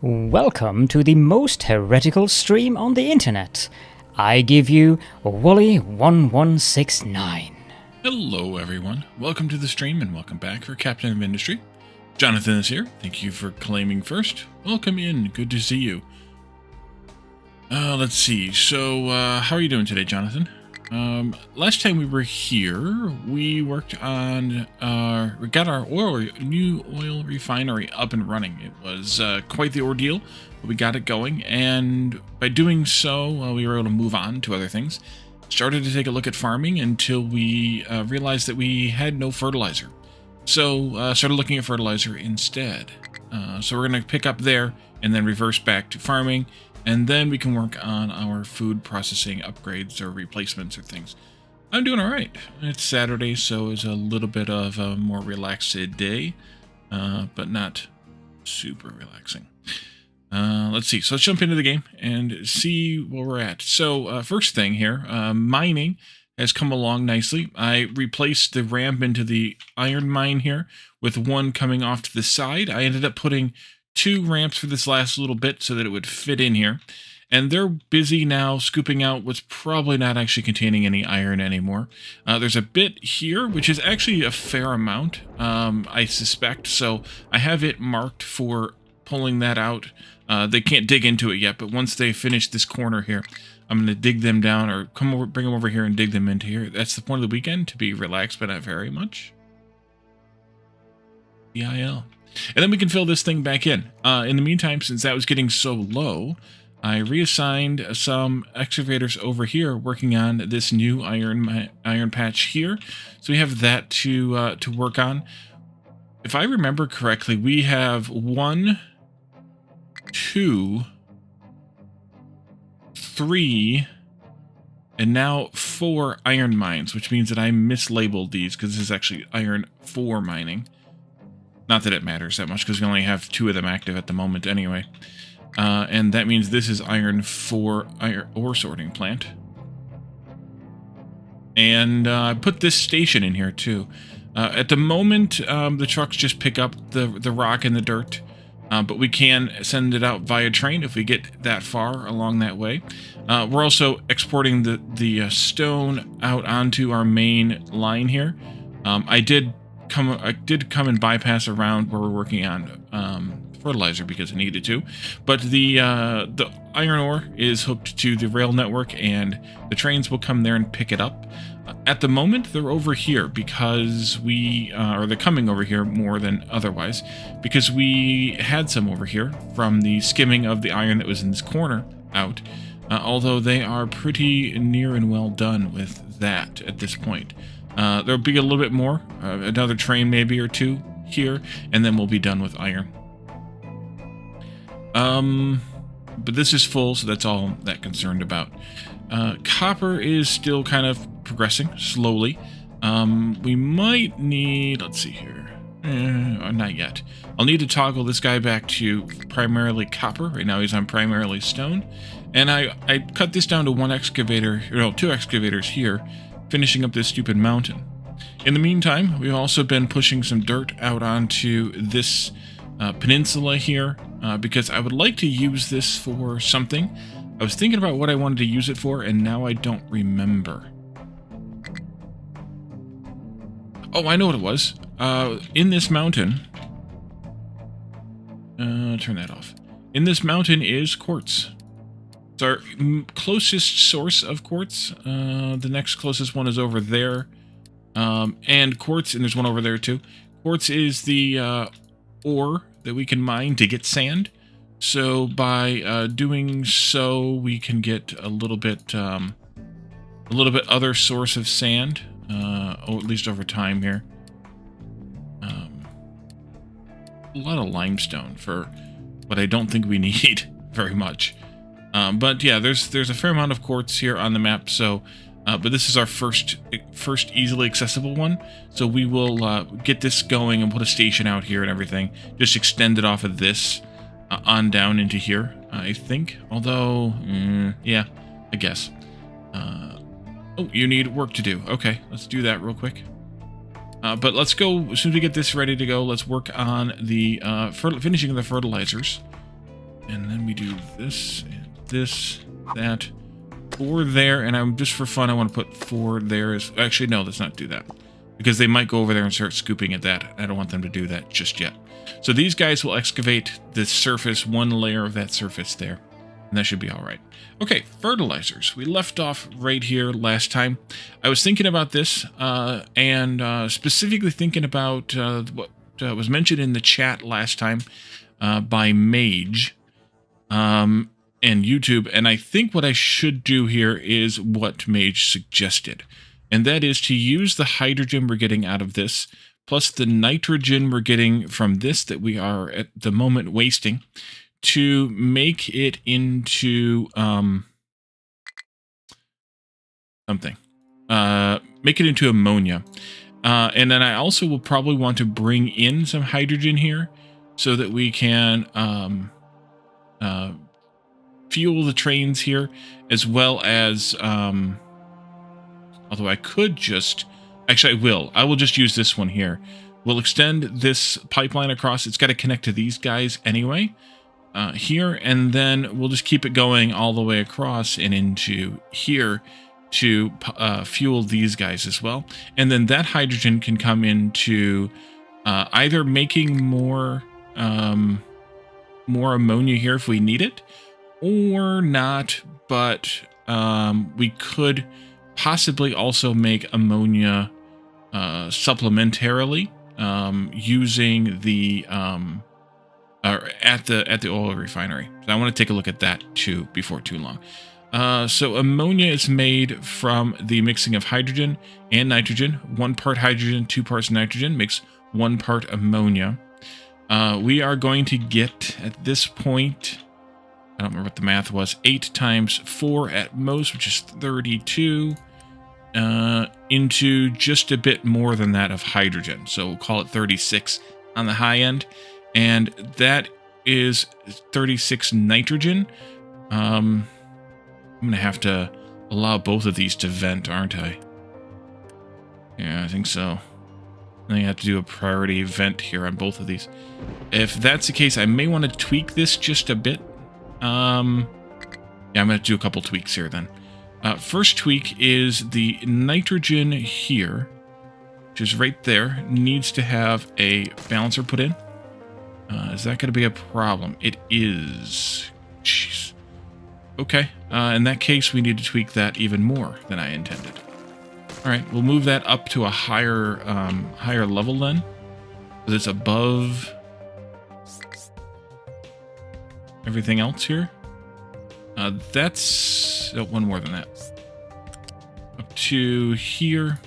Welcome to the most heretical stream on the internet. I give you Wally1169. Hello everyone, welcome to the stream and welcome back for Captain of Industry. Jonathan is here, thank you for claiming first. Welcome in, good to see you. Let's see, so how are you doing today, Jonathan? Last time we were here, we worked on, we got our new oil refinery up and running. It was quite the ordeal, but we got it going, and by doing so, we were able to move on to other things. Started to take a look at farming until we realized that we had no fertilizer. So started looking at fertilizer instead. So we're going to pick up there and then reverse back to farming. And then we can work on our food processing upgrades or replacements or things. I'm doing all right. It's Saturday, so it's a little bit of a more relaxed day, but not super relaxing. Let's see. So let's jump into the game and see where we're at. So first thing here, mining has come along nicely. I replaced the ramp into the iron mine here with one coming off to the side. I ended up putting 2 ramps for this last little bit so that it would fit in here. And they're busy now scooping out what's probably not actually containing any iron anymore. There's a bit here, which is actually a fair amount, I suspect. So I have it marked for pulling that out. They can't dig into it yet, but once they finish this corner here, I'm going to dig them down or come over, bring them over here and dig them into here. That's the point of the weekend, to be relaxed, but not very much. BIL. And then we can fill this thing back in. In the meantime, since that was getting so low, I reassigned some excavators over here working on this new iron patch here. So we have that to work on. If I remember correctly, we have 1, 2, 3, and now 4 iron mines, which means that I mislabeled these because this is actually iron 4 mining. Not that it matters that much, because we only have 2 of them active at the moment anyway. And that means this is iron 4 ore sorting plant. And I put this station in here too. At the moment, the trucks just pick up the rock and the dirt. But we can send it out via train if we get that far along that way. We're also exporting the stone out onto our main line here. I did come and bypass around where we're working on fertilizer because I needed to, but the iron ore is hooked to the rail network and the trains will come there and pick it up. At the moment, they're over here because or they're coming over here more than otherwise, because we had some over here from the skimming of the iron that was in this corner out, although they are pretty near and well done with that at this point. There'll be a little bit more, another train maybe or 2 here, and then we'll be done with iron. But this is full, so that's all that concerned about. Copper is still kind of progressing slowly. We might need, let's see here, not yet. I'll need to toggle this guy back to primarily copper. Right now he's on primarily stone. And I cut this down to 1 excavator, 2 excavators here, finishing up this stupid mountain. In the meantime, we've also been pushing some dirt out onto this peninsula here because I would like to use this for something. I was thinking about what I wanted to use it for, and now I don't remember. Oh, I know what it was. In this mountain... turn that off. In this mountain is quartz. It's our closest source of quartz. The next closest one is over there. And quartz, and there's one over there too. Quartz is the ore that we can mine to get sand. So by doing so, we can get a little bit other source of sand, or at least over time here. A lot of limestone for what I don't think we need very much. But yeah, there's a fair amount of quartz here on the map. So, but this is our first easily accessible one. So we will get this going and put a station out here and everything. Just extend it off of this on down into here, I think. Although, yeah, I guess. Oh, you need work to do. Okay, let's do that real quick. But let's go, as soon as we get this ready to go, let's work on the finishing the fertilizers. And then we do this and this, that, 4 there, and I'm just for fun, I want to put 4 there. Actually, no, let's not do that, because they might go over there and start scooping at that. I don't want them to do that just yet. So these guys will excavate the surface, 1 layer of that surface there, and that should be all right. Okay, fertilizers. We left off right here last time. I was thinking about this, and specifically thinking about what was mentioned in the chat last time by Mage. And YouTube, and I think what I should do here is what Mage suggested, and that is to use the hydrogen we're getting out of this, plus the nitrogen we're getting from this that we are at the moment wasting, to make it into something. Make it into ammonia. And then I also will probably want to bring in some hydrogen here so that we can fuel the trains here, as well as, although I could just, actually I will just use this one here. We'll extend this pipeline across. It's got to connect to these guys anyway, here, and then we'll just keep it going all the way across and into here to fuel these guys as well. And then that hydrogen can come into either making more ammonia here if we need it, or not, but we could possibly also make ammonia supplementarily using the at the oil refinery. So I want to take a look at that too before too long. So ammonia is made from the mixing of hydrogen and nitrogen. 1 part hydrogen, 2 parts nitrogen makes 1 part ammonia. We are going to get, at this point, I don't remember what the math was, 8 times 4 at most, which is 32, into just a bit more than that of hydrogen. So we'll call it 36 on the high end. And that is 36 nitrogen. I'm going to have to allow both of these to vent, aren't I? Yeah, I think so. I think I have to do a priority vent here on both of these. If that's the case, I may want to tweak this just a bit. Yeah, I'm going to do a couple tweaks here then. First tweak is the nitrogen here, which is right there, needs to have a balancer put in. Is that going to be a problem? It is. Jeez. Okay. In that case, we need to tweak that even more than I intended. All right, we'll move that up to a higher level then, because it's above everything else here. That's one more than that. Up to here.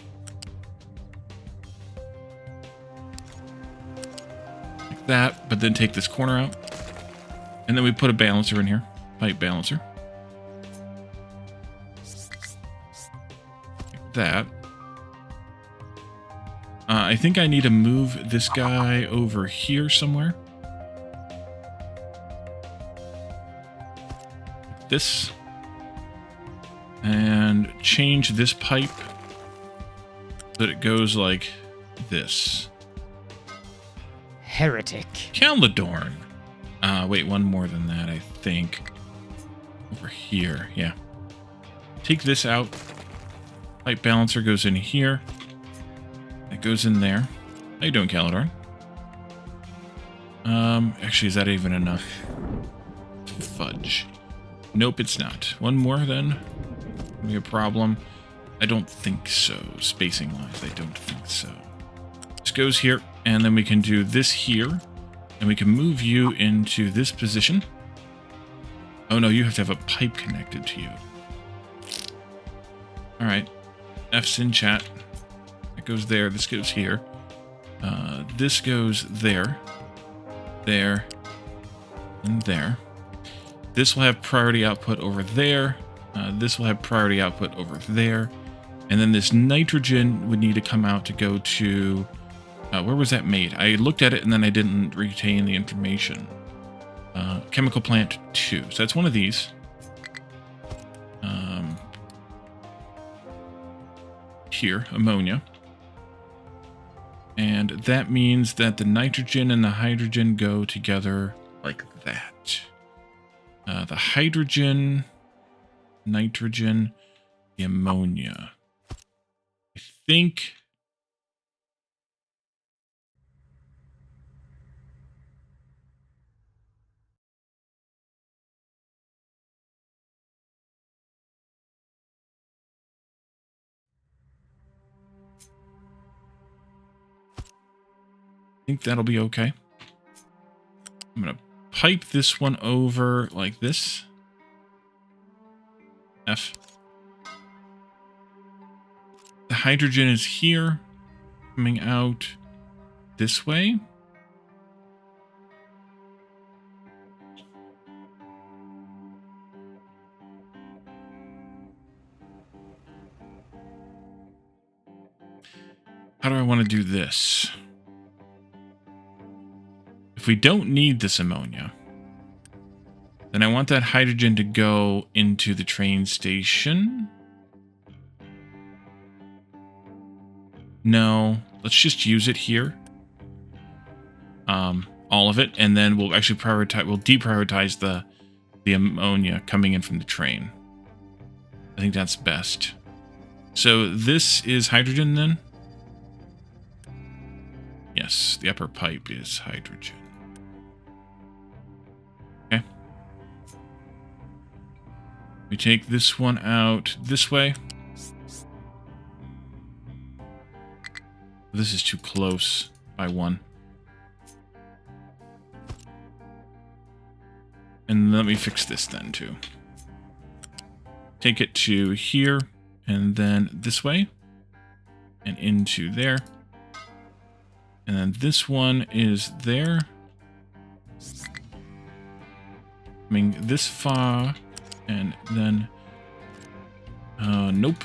Like that, but then take this corner out. And then we put a balancer in here. Pipe balancer. Like that. I think I need to move this guy over here somewhere. This, and change this pipe so that it goes like this. Heretic. Caledorn. Wait, one more than that, I think. Over here, yeah. Take this out. Pipe balancer goes in here. That goes in there. How you doing, Caledorn? Actually, is that even enough? Fudge. Nope, it's not. One more, then. Be a problem. I don't think so. Spacing-wise, I don't think so. This goes here, and then we can do this here, and we can move you into this position. Oh no, you have to have a pipe connected to you. All right. F's in chat. That goes there. This goes here. This goes there. There. And there. This will have priority output over there. This will have priority output over there. And then this nitrogen would need to come out to go to... where was that made? I looked at it and then I didn't retain the information. Chemical plant 2. So that's one of these. Here, ammonia. And that means that the nitrogen and the hydrogen go together like that. The hydrogen, nitrogen, the ammonia. I think... that'll be okay. I'm going to pipe this one over like this. F. The hydrogen is here, coming out this way. How do I want to do this? If we don't need this ammonia, then I want that hydrogen to go into the train station. No, let's just use it here. All of it, and then we'll actually prioritize. We'll deprioritize the ammonia coming in from the train. I think that's best. So this is hydrogen then. Yes, the upper pipe is hydrogen. Okay. We take this one out this way. This is too close by one. And let me fix this then too. Take it to here and then this way and into there. And then this one is there. Coming this far and then nope.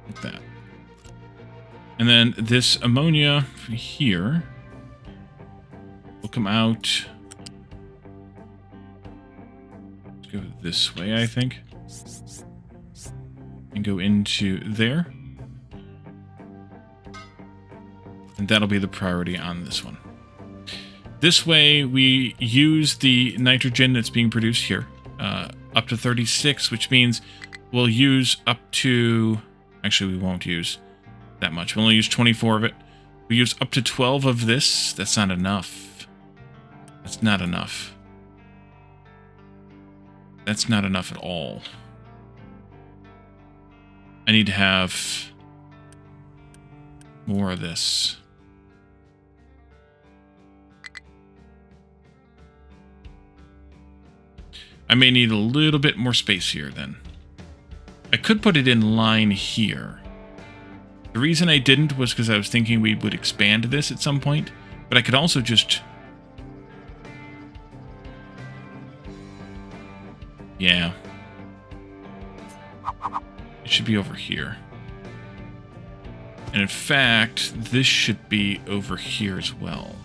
Like that. And then this ammonia here will come out. Let's go this way, I think. And go into there. And that'll be the priority on this one. This way, we use the nitrogen that's being produced here up to 36, which means we'll use up to... Actually, we won't use that much. We'll only use 24 of it. We use up to 12 of this. That's not enough. That's not enough. That's not enough at all. I need to have more of this. I may need a little bit more space here then. I could put it in line here. The reason I didn't was because I was thinking we would expand this at some point, but I could also just... Yeah. It should be over here. And in fact, this should be over here as well.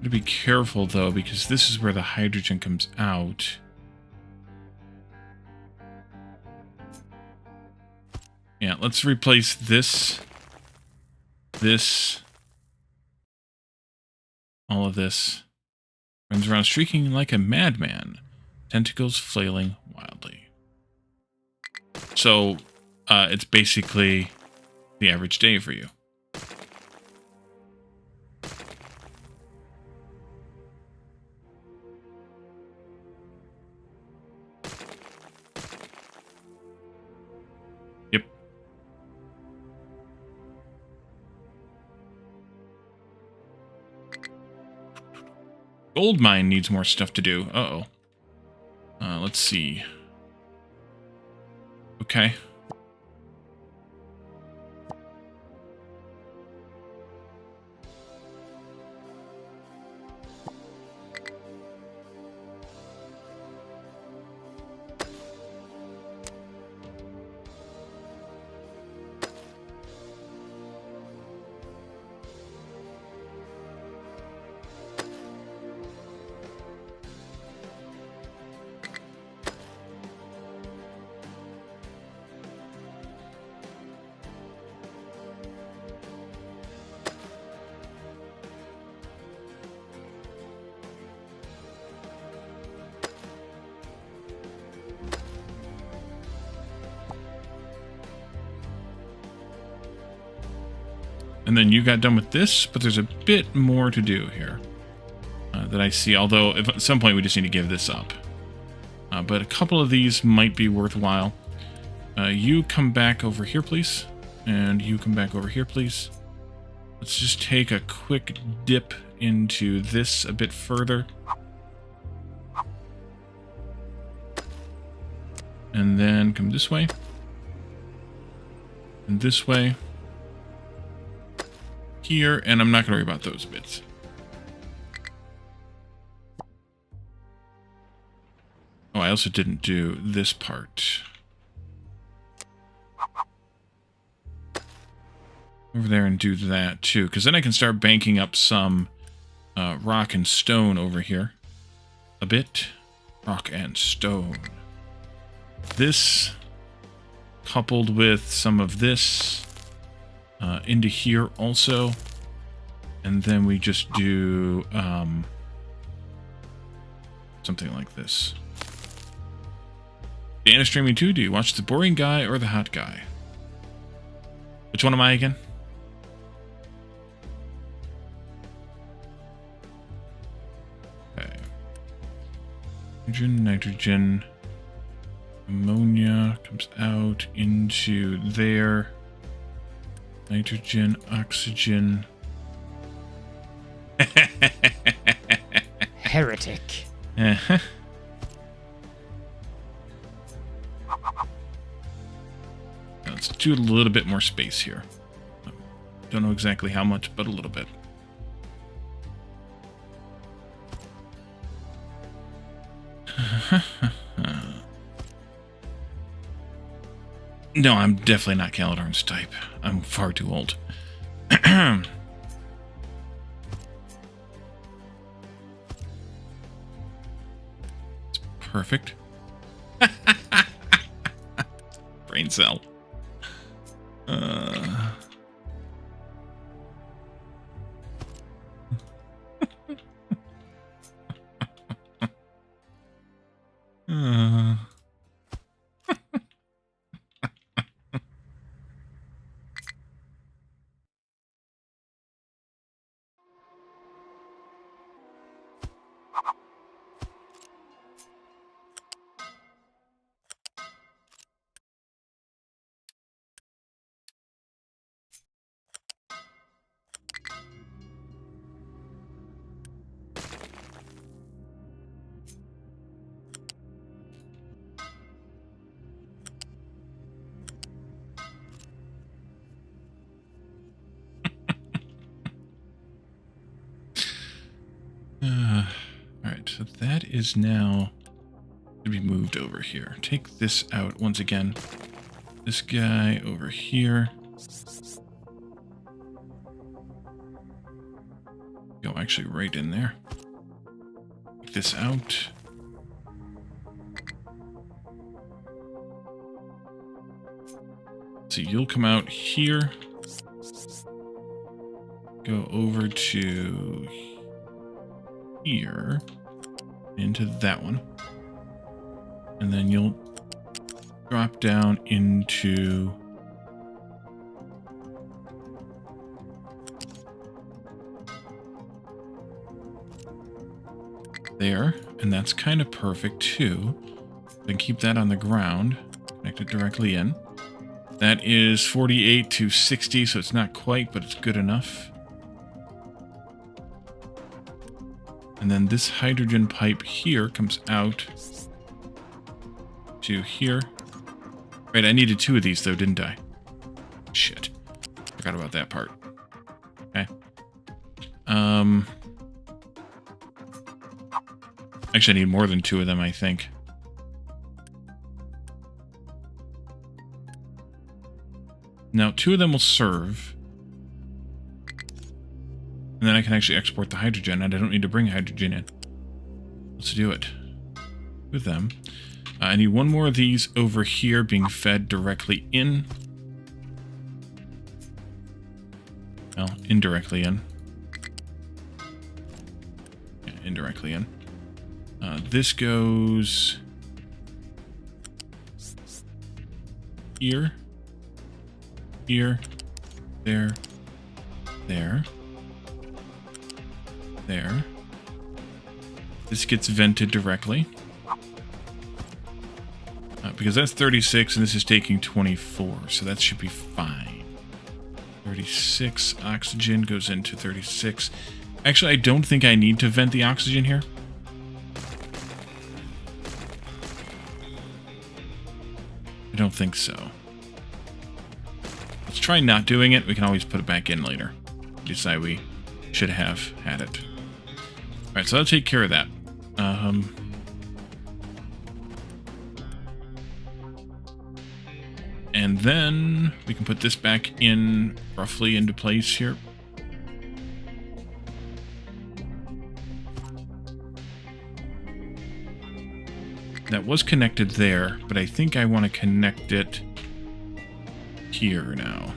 To be careful though, because this is where the hydrogen comes out. Yeah, let's replace this, all of this. Runs around streaking like a madman, tentacles flailing wildly. So, it's basically the average day for you. Gold mine needs more stuff to do. Uh-oh. Let's see. Okay. And then you got done with this, but there's a bit more to do here that I see. Although at some point we just need to give this up. But a couple of these might be worthwhile. You come back over here, please. And you come back over here, please. Let's just take a quick dip into this a bit further. And then come this way. And this way. Here, and I'm not going to worry about those bits. Oh, I also didn't do this part. Over there and do that too, because then I can start banking up some rock and stone over here. A bit. Rock and stone. This, coupled with some of this, into here also. And then we just do something like this. Dana streaming too. Do you watch the boring guy or the hot guy? Which one am I again? Okay. Nitrogen, nitrogen, ammonia comes out into there. Nitrogen, oxygen. Heretic. Uh-huh. Let's do a little bit more space here. Don't know exactly how much, but a little bit. No, I'm definitely not Caledorn's type. I'm far too old. It's perfect. Brain cell. Alright, so that is now to be moved over here. Take this out once again. This guy over here. Go actually right in there. Take this out. So you'll come out here. Go over to here. Into that one. And then you'll drop down into there, and that's kind of perfect too. Then keep that on the ground, connect it directly in. That is 48 to 60, so it's not quite, but it's good enough. And then this hydrogen pipe here comes out to here. Right, I needed 2 of these though, didn't I? Shit. Forgot about that part. Okay. Actually, I need more than 2 of them, I think. Now, 2 of them will serve. And then I can actually export the hydrogen, and I don't need to bring hydrogen in. Let's do it. With them. I need 1 more of these over here being fed directly in. Well, indirectly in. Yeah, indirectly in. This goes here, here, there, There. There. This gets vented directly. Because that's 36 and this is taking 24, so that should be fine. 36 oxygen goes into 36. Actually, I don't think I need to vent the oxygen here. I don't think so. Let's try not doing it. We can always put it back in later. Decide we should have had it. Alright, so that'll take care of that. And then we can put this back in roughly into place here. That was connected there, but I think I want to connect it here now.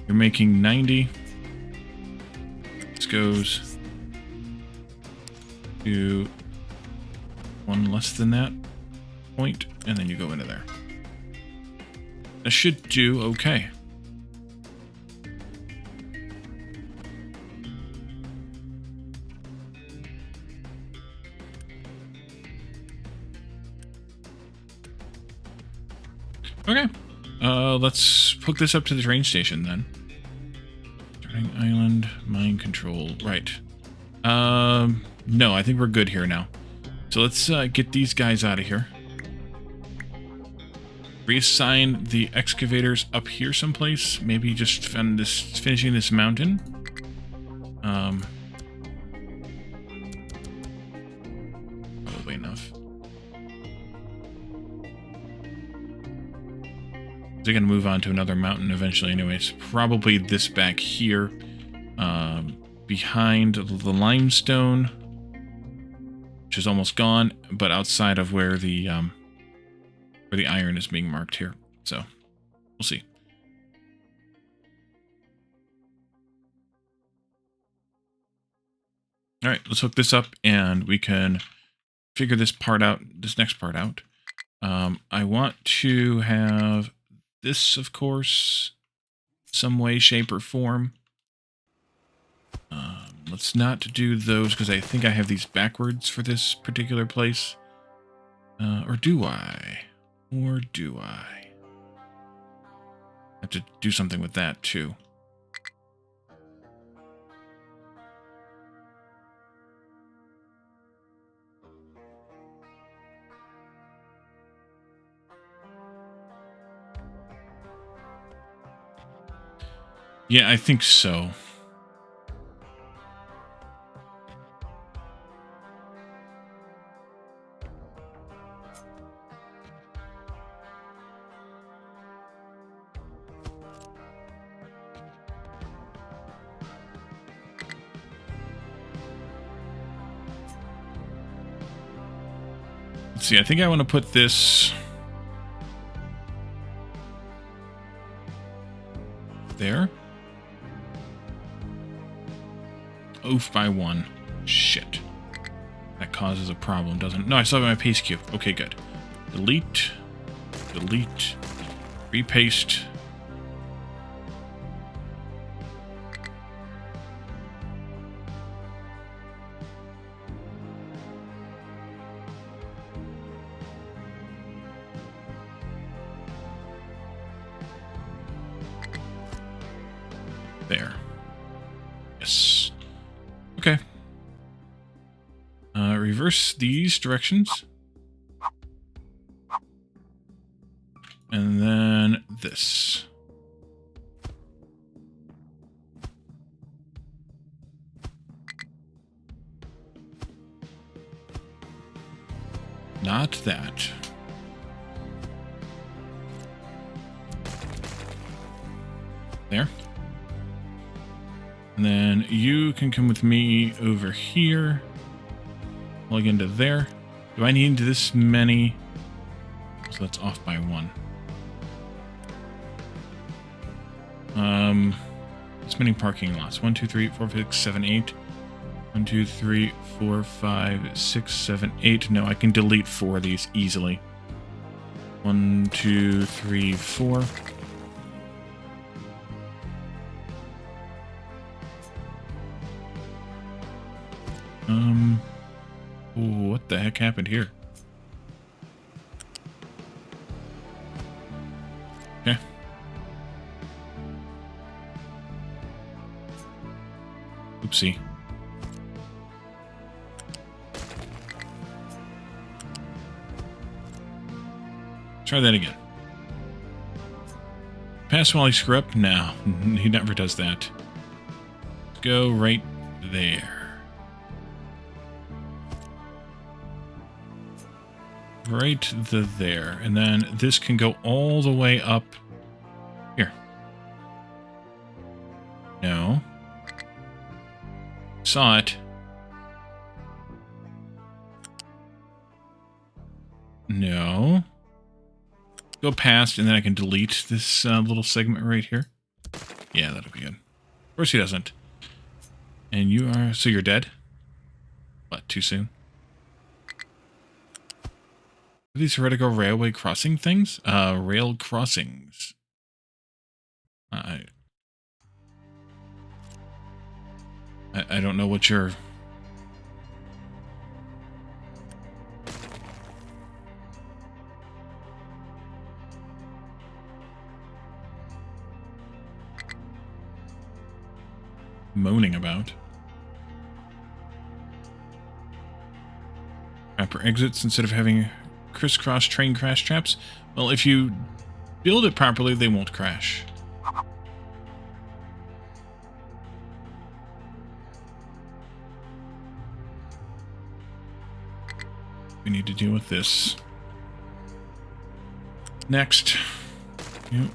You're making 90. This goes to one less than that point, and then you go into there. That should do okay. Okay. Let's hook this up to the train station then. Starting island, mind control. Right. No, I think we're good here now. So let's get these guys out of here. Reassign the excavators up here someplace. Maybe just finishing this mountain. Probably enough. They're going to move on to another mountain eventually anyways. Probably this back here. Behind the limestone. Which is almost gone. But outside of where the iron is being marked here. So, we'll see. All right, let's hook this up and we can figure this part out, this next part out. I want to have this, of course, some way, shape, or form. Let's not do those because I think I have these backwards for this particular place. Or do I? Or do I? Have to do something with that too. Yeah, I think so. Let's see, I think I want to put this there. Oof by one. Shit. That causes a problem, doesn't it? No, I still have my paste cube. Okay, good. Delete. Delete. Repaste. There. Yes. Okay. Reverse these directions. And then this. Not that. There. And then you can come with me over here. Plug into there. Do I need this many? So that's off by one. This many parking lots. 1, 2, 3, 4, 5, 6, 7, 8. 1, 2, 3, 4, 5, 6, 7, 8. No, I can delete 4 of these easily. 1, 2, 3, 4. Ooh, what the heck happened here? Okay. Oopsie. Try that again. Pass while I screw up? No, he never does that. Go right there. Right there. And then this can go all the way up here. No. Saw it. No. Go past, and then I can delete this little segment right here. Yeah, that'll be good. Of course he doesn't. And you are... So you're dead? What, too soon? Are these heretical railway crossing things? Rail crossings. I don't know what you're... moaning about. Trapper exits instead of having crisscross train crash traps. Well, if you build it properly, they won't crash. We need to deal with this. Next. Yep.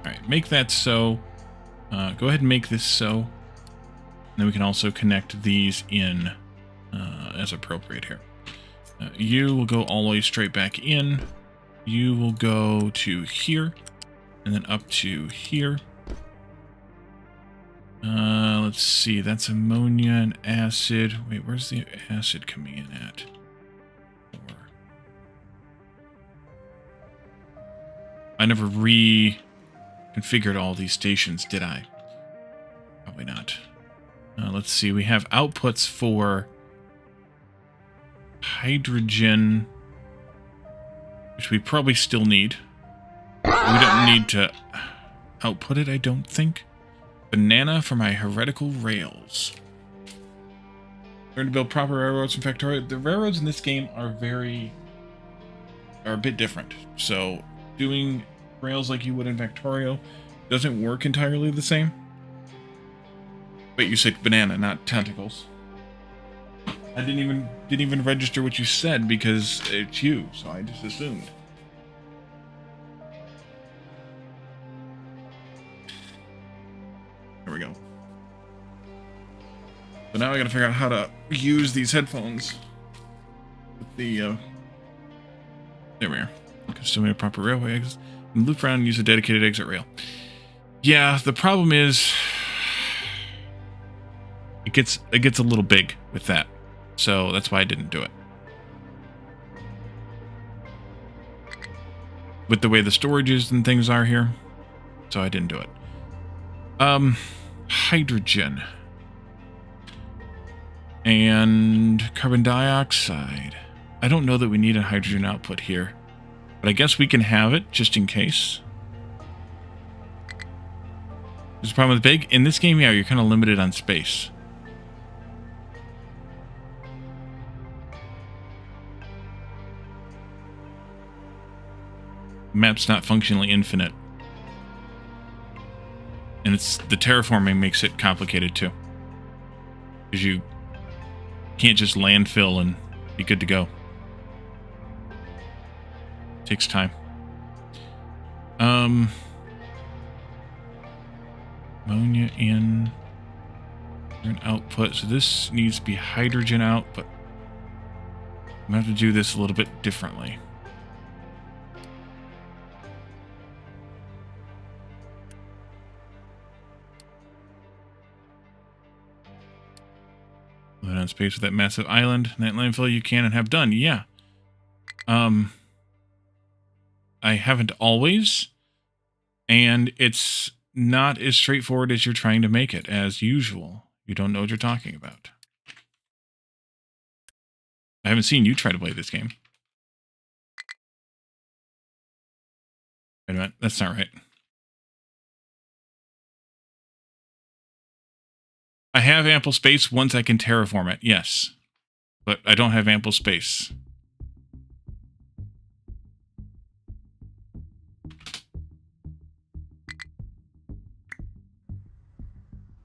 Alright, make that so. Go ahead and make this so. And then we can also connect these in as appropriate here. You will go all the way straight back in. You will go to here. And then up to here. Let's see. That's ammonia and acid. Wait, where's the acid coming in at? I never reconfigured all these stations, did I? Probably not. Let's see. We have outputs for hydrogen, which we probably still need. We don't need to output it, I don't think. Banana for my heretical rails. Learn to build proper railroads in Factorio. The railroads in this game are a bit different. So doing rails like you would in Factorio doesn't work entirely the same. Wait, you said banana, not tentacles. I didn't even register what you said because it's you, so I just assumed. There we go. So now I gotta figure out how to use these headphones with the there we are. Custom a proper railway exit. And loop around and use a dedicated exit rail. Yeah, the problem is it gets a little big with that. So that's why I didn't do it. With the way the storages and things are here. So I didn't do it. Hydrogen. And carbon dioxide. I don't know that we need a hydrogen output here. But I guess we can have it, just in case. There's a problem with big. In this game, yeah, you're kind of limited on space. Map's not functionally infinite. And it's the terraforming makes it complicated, too. Because you can't just landfill and be good to go. Takes time. Ammonia in an output. So this needs to be hydrogen out, but I'm going to have to do this a little bit differently. on space with that massive island. That landfill you can and have done. Yeah. I haven't always. And it's not as straightforward as you're trying to make it, as usual. You don't know what you're talking about. I haven't seen you try to play this game. Wait a minute, that's not right. I have ample space once I can terraform it, yes. But I don't have ample space.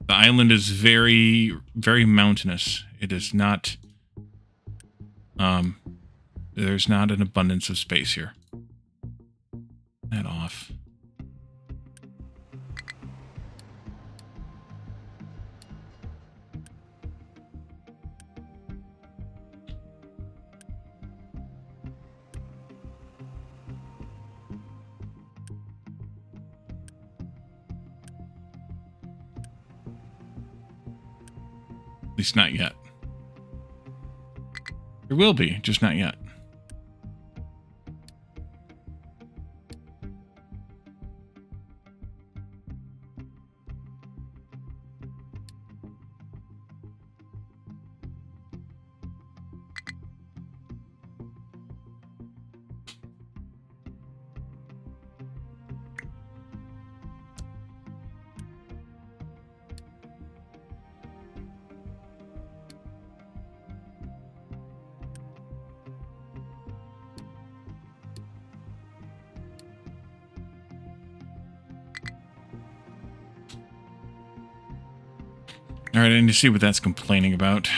The island is very, very mountainous. It is not... there's not an abundance of space here. That off. At least not yet. There will be, just not yet. Alright, I need to see what that's complaining about.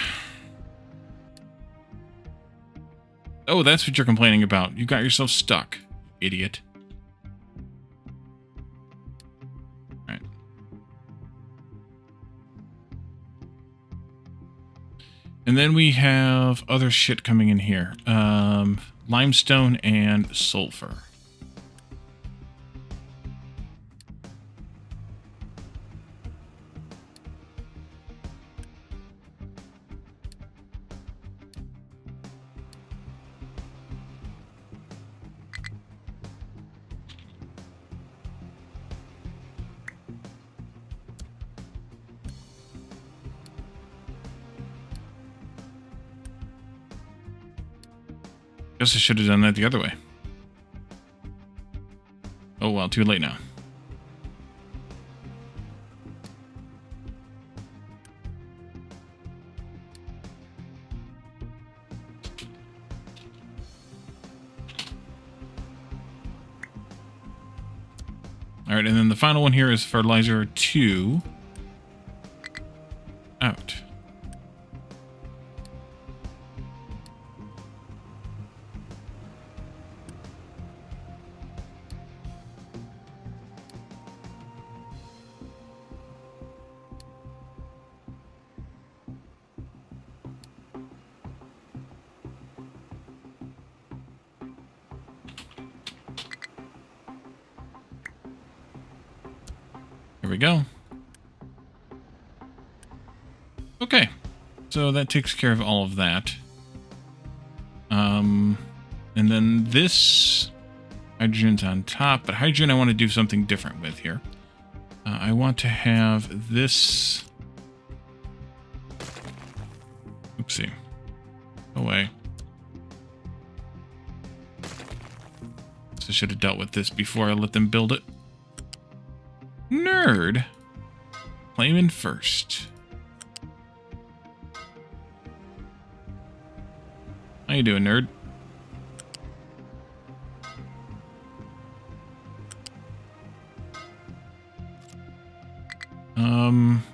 Oh, that's what you're complaining about. You got yourself stuck, idiot. Alright. And then we have other shit coming in here. Limestone and sulfur. Guess I should have done that the other way. Oh well, too late now. Alright, and then the final one here is fertilizer 2. Out. Here we go. Okay, so that takes care of all of that. And then this hydrogen's on top, but hydrogen I want to do something different with here. I want to have this... Oopsie. Away. So I should have dealt with this before I let them build it. Nerd. Claiming first. How you doing, nerd?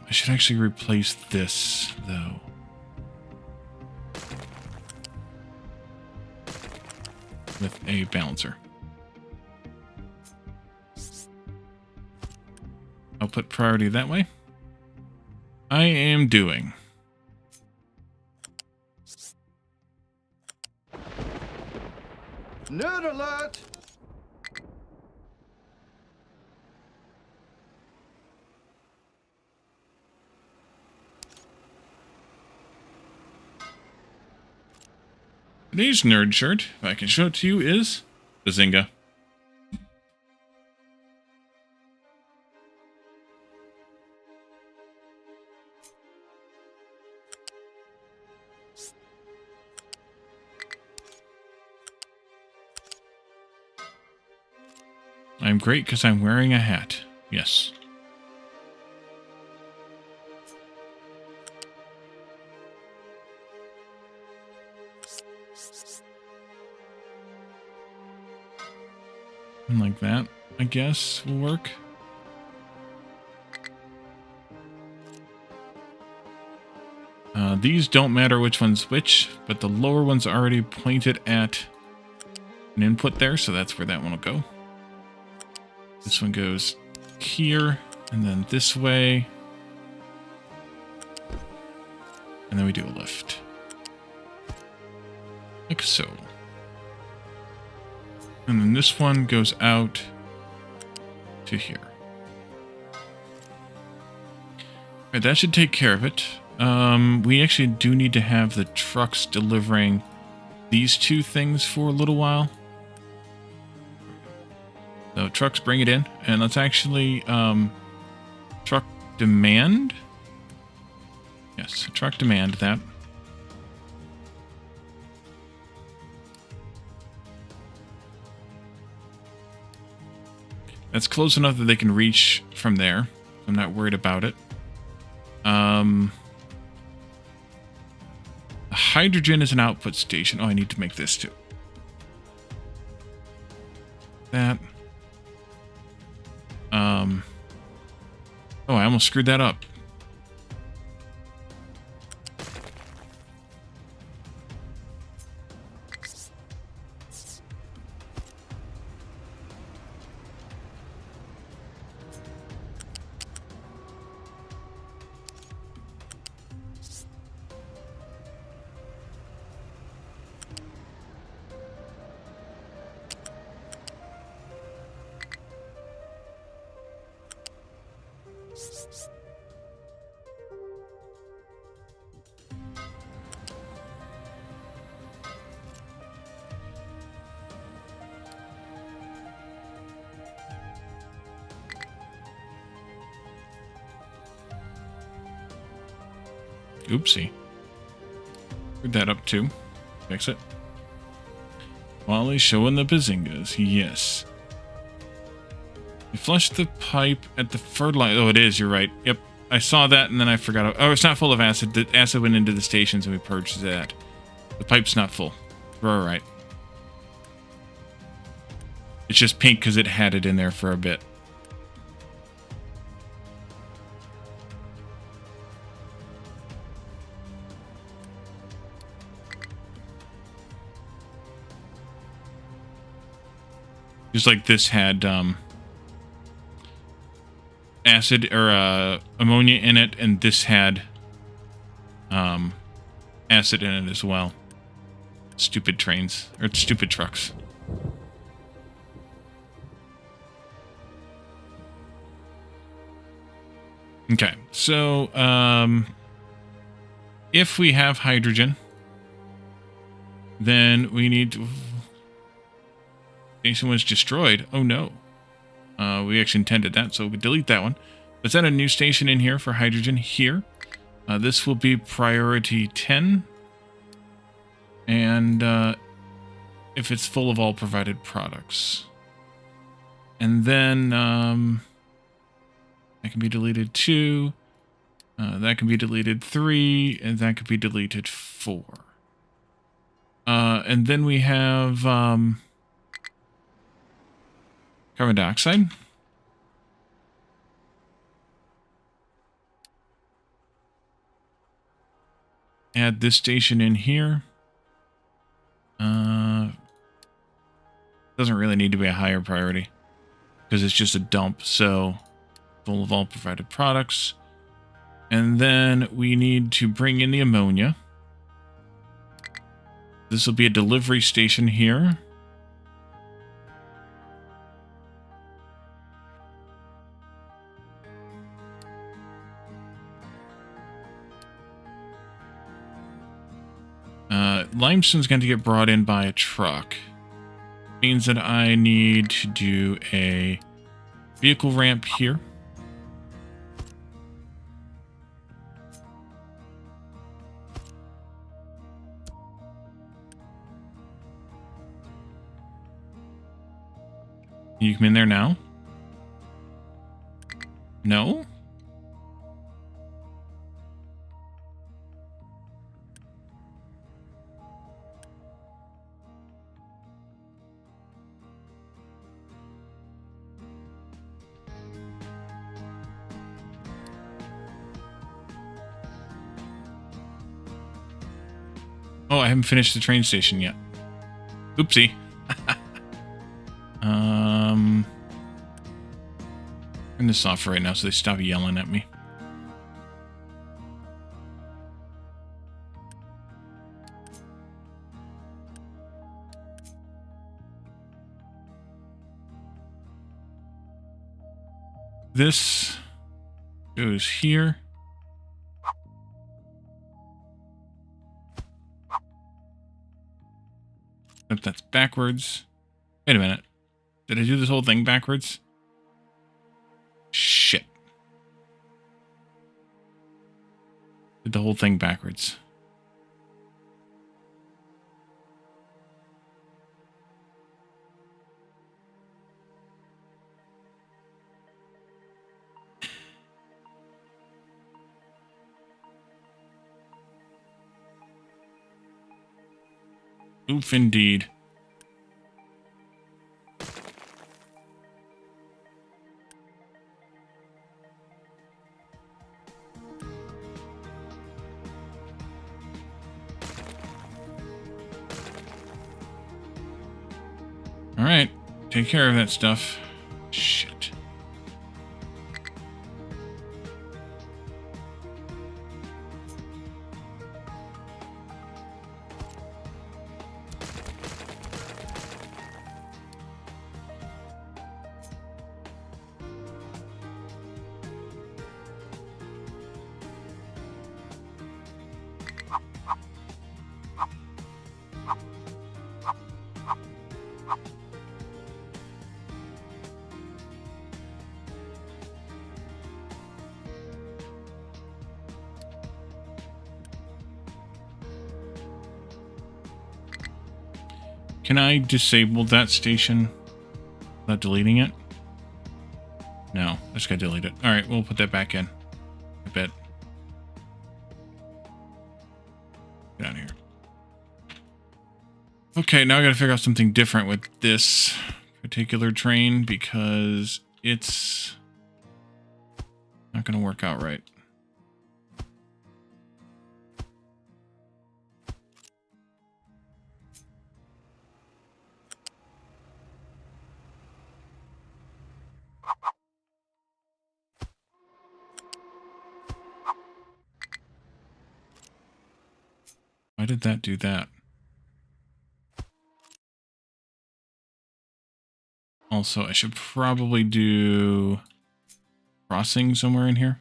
I should actually replace this, though. With a balancer. I'll put priority that way. I am doing. Nerd alert! Today's nerd shirt, if I can show it to you, is Bazinga. I'm great because I'm wearing a hat. Yes. And like that, I guess, will work. These don't matter which one's which, but the lower one's already pointed at an input there, so that's where that one will go. This one goes here, and then this way. And then we do a lift. Like so. And then this one goes out to here. Alright, that should take care of it. We actually do need to have the trucks delivering these two things for a little while. So trucks, bring it in. And let's actually truck demand. Yes, truck demand that. That's close enough that they can reach from there. I'm not worried about it. Hydrogen is an output station. Oh, I need to make this too. That. Oh, I almost screwed that up. Oopsie. Screwed that up too. Fix it. Wally's showing the bazingas. Yes. You flushed the pipe at the fertilizer. Oh, it is. You're right. Yep. I saw that and then I forgot. Oh, it's not full of acid. The acid went into the stations and we purged that. The pipe's not full. We're all right. It's just pink because it had it in there for a bit. Just like this had acid or ammonia in it, and this had acid in it as well. Stupid trains, or stupid trucks. Okay, so if we have hydrogen, then we need to... Station was destroyed. Oh no. We actually intended that, so we delete that one. Let's add a new station in here for hydrogen here. This will be priority 10. And if it's full of all provided products. And then that can be deleted 2. That can be deleted 3. And that could be deleted 4. And then we have... carbon dioxide. Add this station in here. Doesn't really need to be a higher priority because it's just a dump, so full of all provided products. And then we need to bring in the ammonia. This will be a delivery station here. limestone's going to get brought in by a truck. Means that I need to do a vehicle ramp here. Can you come in there now? No? Oh, I haven't finished the train station yet. Oopsie. Turn this off right now so they stop yelling at me. This goes here. If that's backwards. Wait a minute. Did I do this whole thing backwards? Shit. Did the whole thing backwards. Oof, indeed. Alright, take care of that stuff. Shit. Can I disable that station without deleting it? No, I just gotta delete it. Alright, we'll put that back in. I bet. Get out of here. Okay, now I gotta figure out something different with this particular train because it's not gonna work out right. Why did that do that? Also, I should probably do crossing somewhere in here.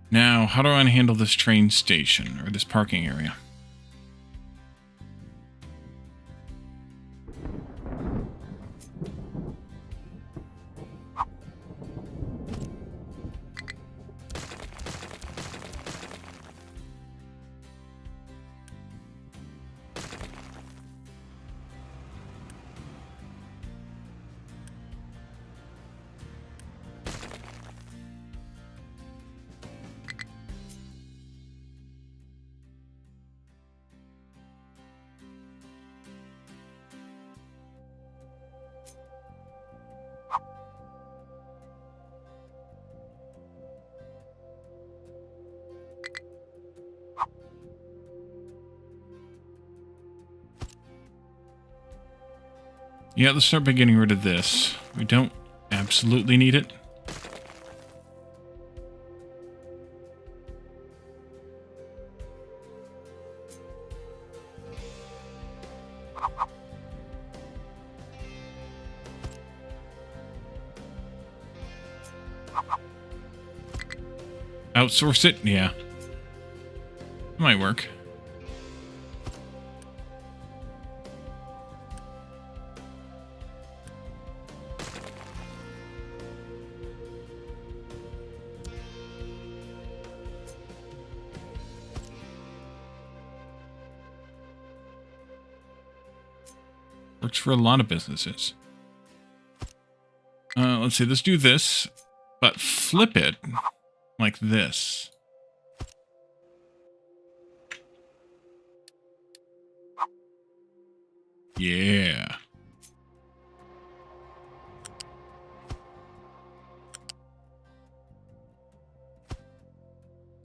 Now, how do I handle this train station or this parking area? Yeah, let's start by getting rid of this. We don't absolutely need it. Outsource it? Yeah. Might work. Works for a lot of businesses. Let's see, let's do this, but flip it like this. Yeah.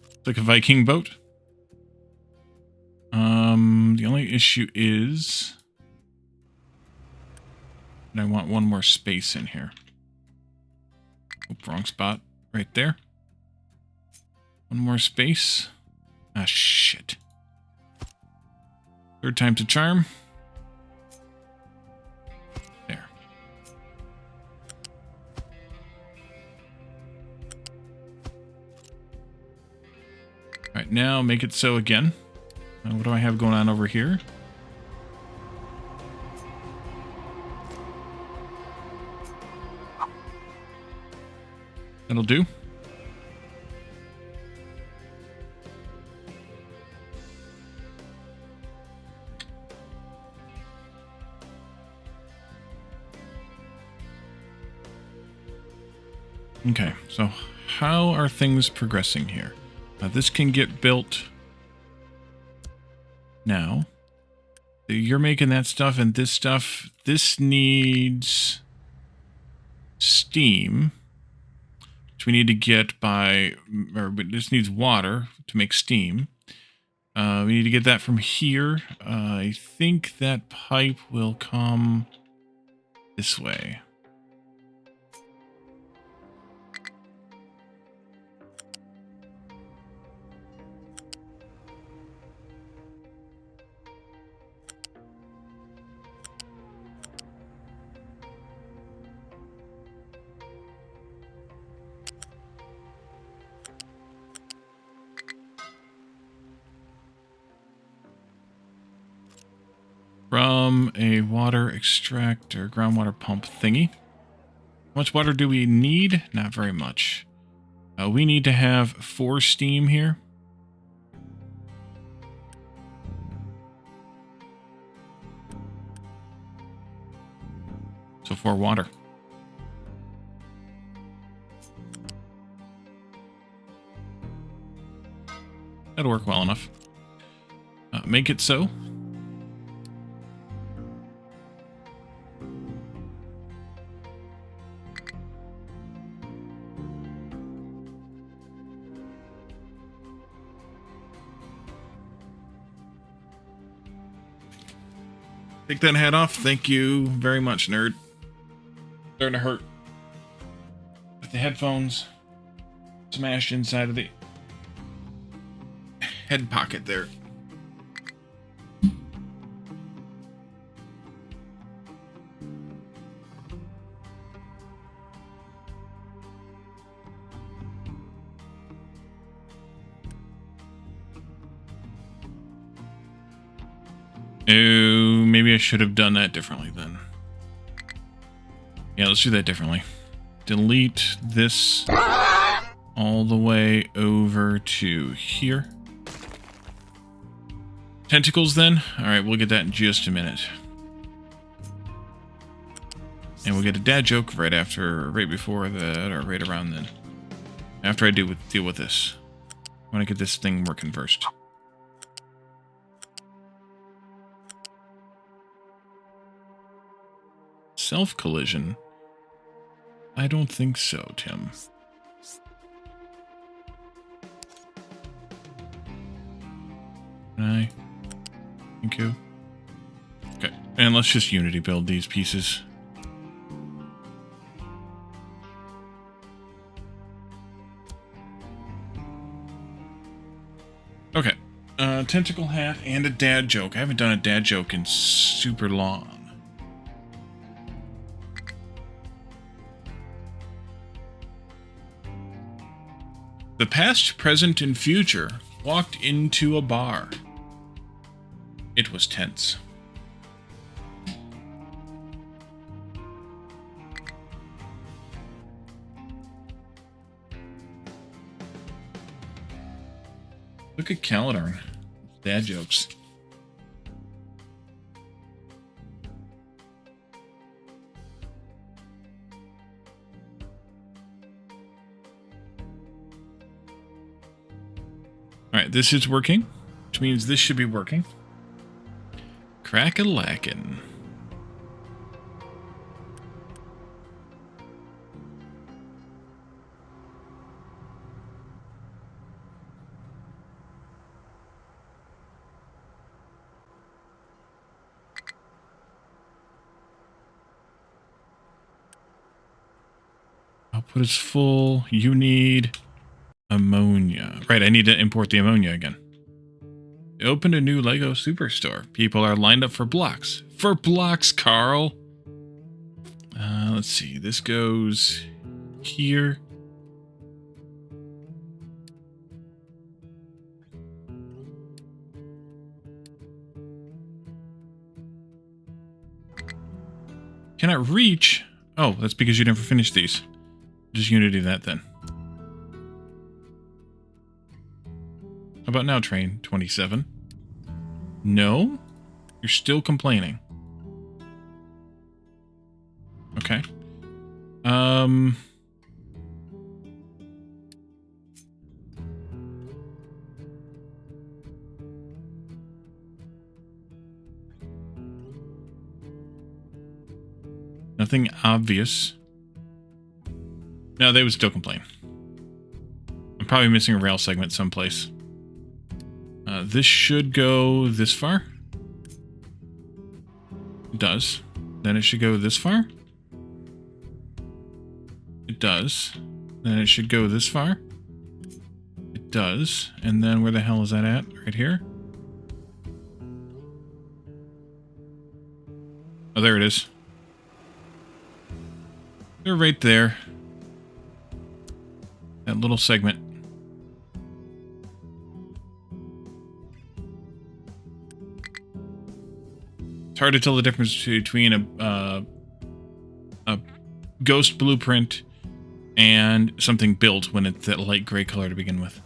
It's like a Viking boat. The only issue is that I want one more space in here. Oop, wrong spot. Right there. One more space. Ah, shit. Third time's a charm. There. Alright, now make it so again. What do I have going on over here? That'll do. Okay, so how are things progressing here? This can get built now. You're making that stuff and this stuff. This needs steam, which we need to get by, or this needs water to make steam. We need to get that from here. I think that pipe will come this way. From a water extractor, groundwater pump thingy. How much water do we need? Not very much. We need to have 4 steam here. So 4 water. That'll work well enough. Make it so. Take that hat off. Thank you very much, nerd. Starting to hurt. With the headphones smashed inside of the head pocket there. Oh, maybe I should have done that differently then. Yeah, let's do that differently. Delete this all the way over to here. Tentacles then? Alright, we'll get that in just a minute. And we'll get a dad joke right after, right before that, or right around then. After I deal with this. I want to get this thing working first. Self-collision? I don't think so, Tim. Can I? Thank you. Okay, and let's just Unity build these pieces. Okay, tentacle hat and a dad joke. I haven't done a dad joke in super long. The past, present, and future walked into a bar. It was tense. Look at Caladar. Dad jokes. Alright, this is working, which means this should be working. Crack-a-lackin'. Output is full. You need ammonia. Right, I need to import the ammonia again. They opened a new Lego superstore. People are lined up for blocks. For blocks, Carl! Let's see. This goes here. Cannot reach. Oh, that's because you never finished these. Just Unity that then. How about now, train 27? No? You're still complaining. Okay. Nothing obvious. No, they would still complain. I'm probably missing a rail segment someplace. This should go this far. It does. Then it should go this far. It does. Then it should go this far. It does. And then where the hell is that at? Right here? Oh, there it is. They're right there. That little segment. It's hard to tell the difference between a ghost blueprint and something built when it's that light gray color to begin with.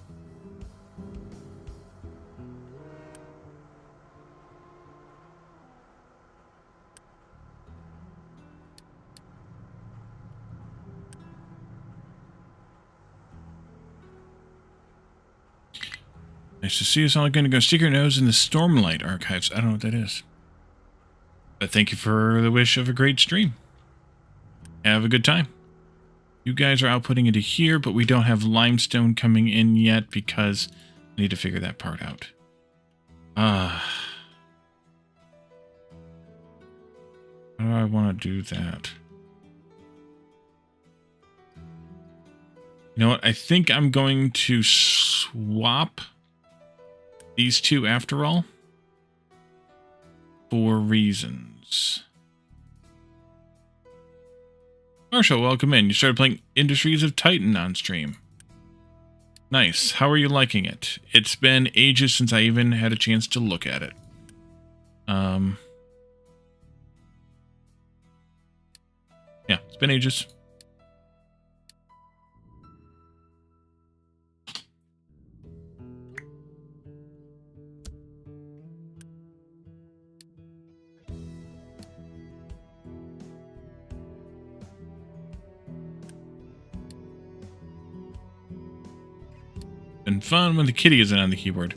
Nice to see us. All going to go stick your nose in the Stormlight archives. I don't know what that is. But thank you for the wish of a great stream. Have a good time. You guys are outputting into here, but we don't have limestone coming in yet because I need to figure that part out. How do I want to do that? You know what? I think I'm going to swap these two after all. For reasons. Marshall, welcome in. You started playing Industries of Titan on stream. Nice. How are you liking it? It's been ages since I even had a chance to look at it. Yeah, it's been ages. Been fun when the kitty isn't on the keyboard.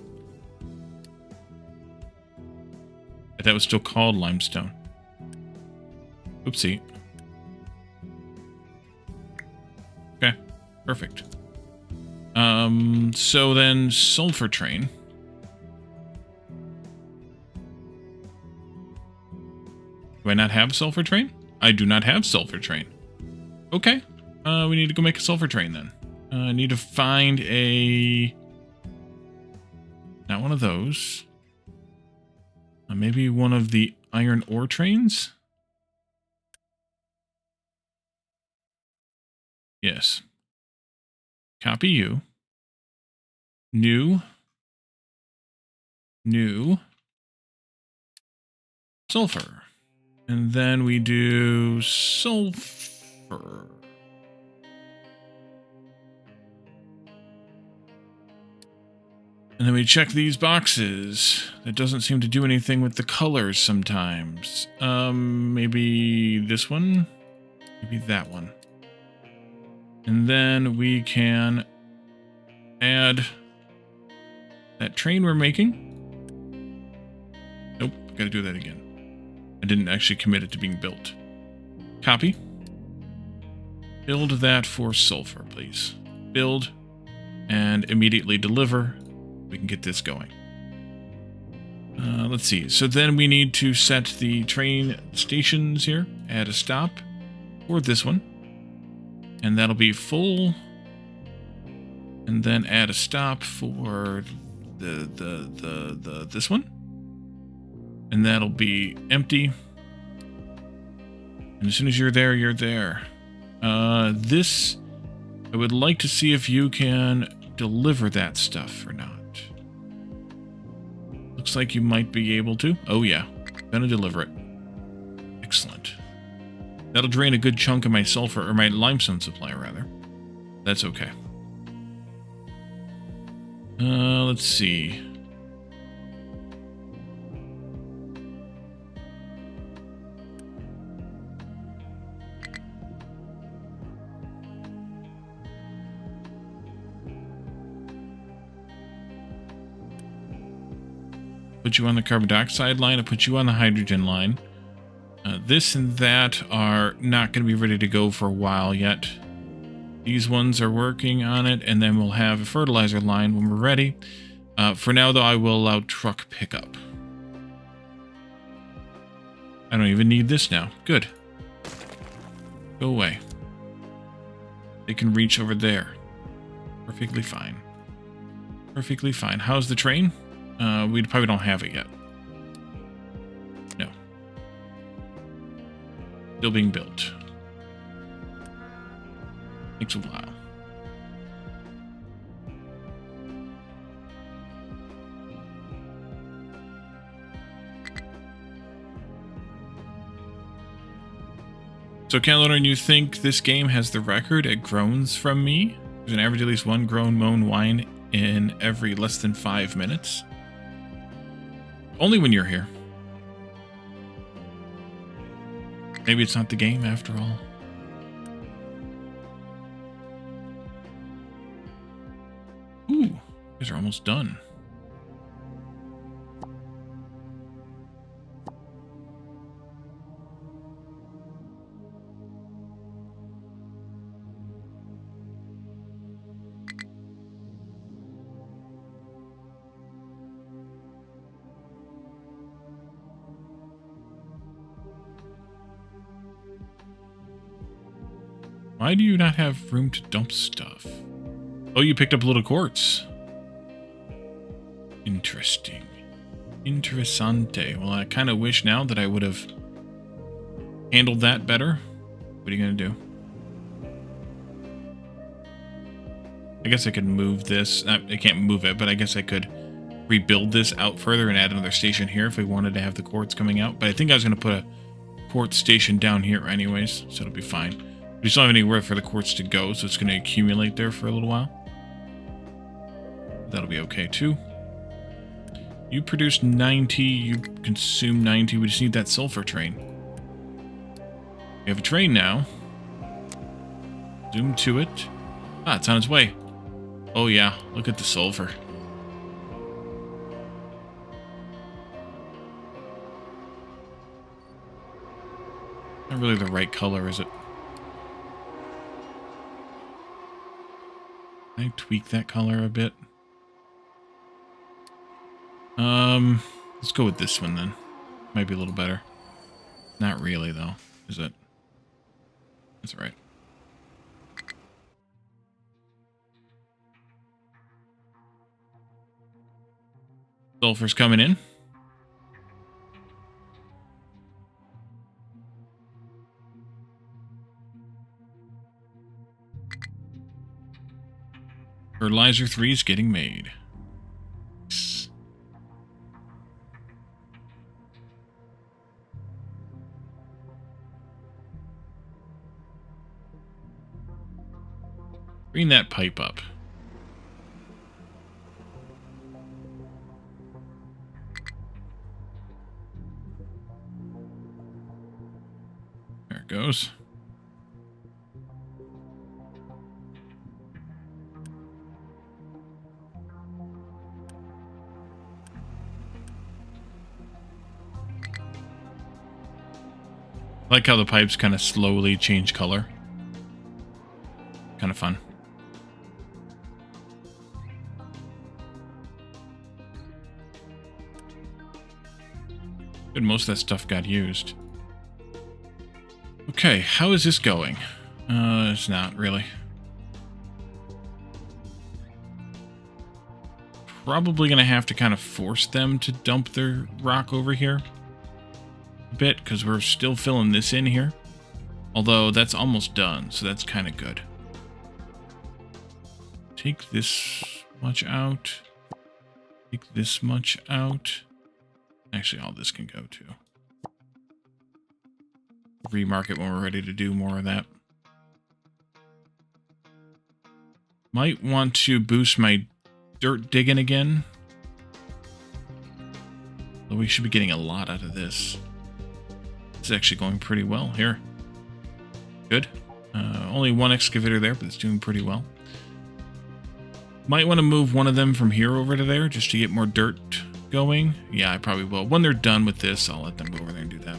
But that was still called limestone. Oopsie. Okay, perfect. So then Sulfur Train. Do I not have Sulfur Train? I do not have Sulfur Train. Okay. We need to go make a Sulfur Train then. I need to find a... Not one of those. Maybe one of the iron ore trains? Yes. Copy you. new sulfur. And then we do sulfur. And then we check these boxes. That doesn't seem to do anything with the colors sometimes. Maybe this one? Maybe that one. And then we can add that train we're making. Nope, gotta do that again. I didn't actually commit it to being built. Copy. Build that for sulfur, please. Build and immediately deliver. We can get this going. Let's see. So then we need to set the train stations here. Add a stop for this one. And that'll be full. And then add a stop for this one. And that'll be empty. And as soon as you're there, you're there. This, I would like to see if you can deliver that stuff or not. Looks like you might be able to. Oh yeah, gonna deliver it. Excellent. That'll drain a good chunk of my sulfur, or my limestone supply rather. That's okay. Let's see. Put you on the carbon dioxide line, I put you on the hydrogen line. This and that are not going to be ready to go for a while yet. These ones are working on it, and then we'll have a fertilizer line when we're ready. For now, though, I will allow truck pickup. I don't even need this now. Good. Go away. They can reach over there. Perfectly fine. Perfectly fine. How's the train? We probably don't have it yet. No. Still being built. Takes a while. So, Calendar, you think this game has the record at groans from me? There's an average at least one groan, moan, whine in every less than 5 minutes. Only when you're here. Maybe it's not the game after all. Ooh, these are almost done. Why do you not have room to dump stuff? Oh, you picked up a little quartz. Interesting. Interessante. Well, I kind of wish now that I would have handled that better. What are you going to do? I guess I could move this. I can't move it, but I guess I could rebuild this out further and add another station here if we wanted to have the quartz coming out. But I think I was going to put a quartz station down here anyways, so it'll be fine. We just don't have anywhere for the quartz to go, so it's going to accumulate there for a little while. That'll be okay, too. You produce 90, you consume 90. We just need that sulfur train. We have a train now. Zoom to it. Ah, it's on its way. Oh, yeah. Look at the sulfur. Not really the right color, is it? Can I tweak that color a bit? Let's go with this one then. Might be a little better. Not really though, is it? That's all right. Sulfur's coming in. Fertilizer 3 is getting made. Bring that pipe up. There it goes. I like how the pipes kind of slowly change color. Kind of fun. Good, most of that stuff got used. Okay, how is this going? It's not really. Probably gonna have to kind of force them to dump their rock over here a bit, because we're still filling this in here. Although that's almost done, so that's kind of good. Take this much out. Take this much out. Actually, all this can go too. Remark it when we're ready to do more of that. Might want to boost my dirt digging again. Though we should be getting a lot out of this. It's actually going pretty well here. Good. Only one excavator there, but it's doing pretty well. Might want to move one of them from here over to there just to get more dirt going. Yeah, I probably will. When they're done with this, I'll let them go over there and do that.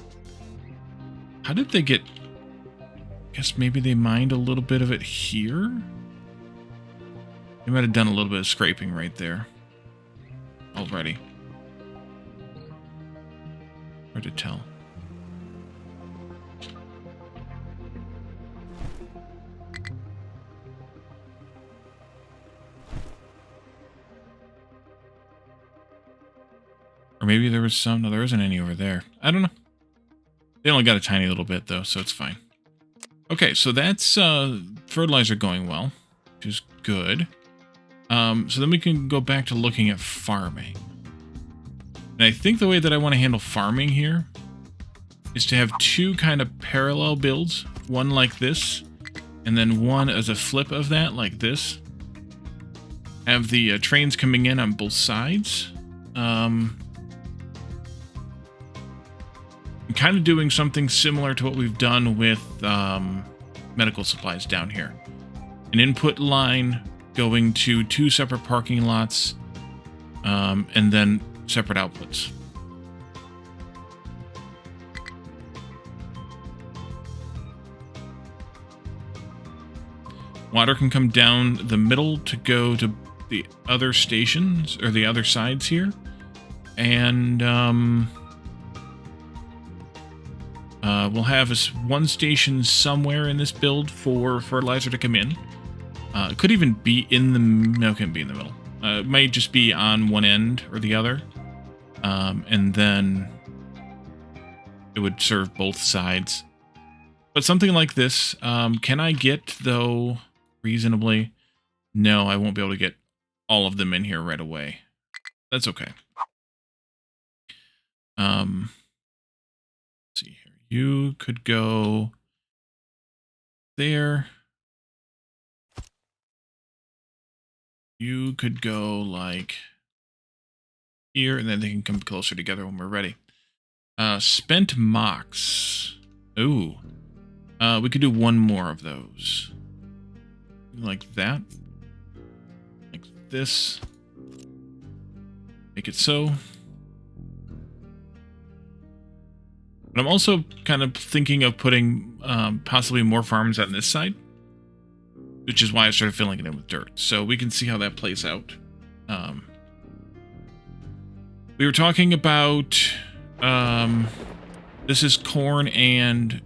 How did they get... I guess maybe they mined a little bit of it here? They might have done a little bit of scraping right there already. Hard to tell. Or maybe there was some... No, there isn't any over there. I don't know. They only got a tiny little bit, though, so it's fine. Okay, so that's fertilizer going well, which is good. So then we can go back to looking at farming. And I think the way that I want to handle farming here is to have two kind of parallel builds. One like this, and then one as a flip of that, like this. Have the trains coming in on both sides. I'm kind of doing something similar to what we've done with medical supplies down here. An input line going to two separate parking lots, and then separate outputs. Water can come down the middle to go to the other stations, or the other sides here. And we'll have one station somewhere in this build for fertilizer to come in. It could even be in the... No, it can't be in the middle. It might just be on one end or the other. And then it would serve both sides. But something like this, can I get, though, reasonably? No, I won't be able to get all of them in here right away. That's okay. Let's see here. You could go there. You could go like here, and then they can come closer together when we're ready. Spent mocks. Ooh. We could do one more of those. Like that. Like this. Make it so. But I'm also kind of thinking of putting possibly more farms on this side, which is why I started filling it in with dirt. So we can see how that plays out. We were talking about this is corn and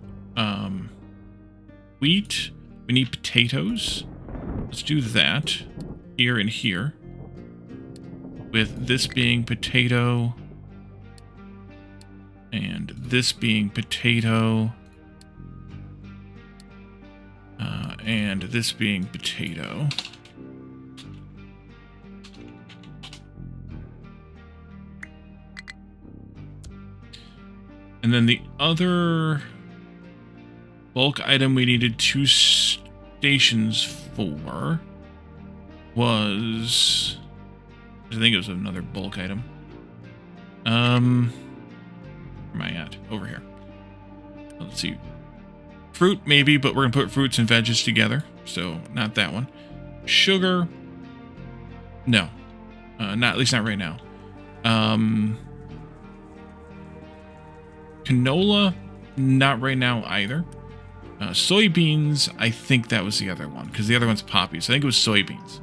wheat. We need potatoes. Let's do that here and here, with this being potato and this being potato, and this being potato. And then the other bulk item we needed 2 stations for was... I think it was another bulk item. Where am I at? Over here. Let's see. Fruit, maybe, but we're going to put fruits and veggies together. So, not that one. Sugar. No. Not, at least not right now. Canola, not right now either. Soybeans, I think that was the other one, because the other one's poppies. I think it was soybeans.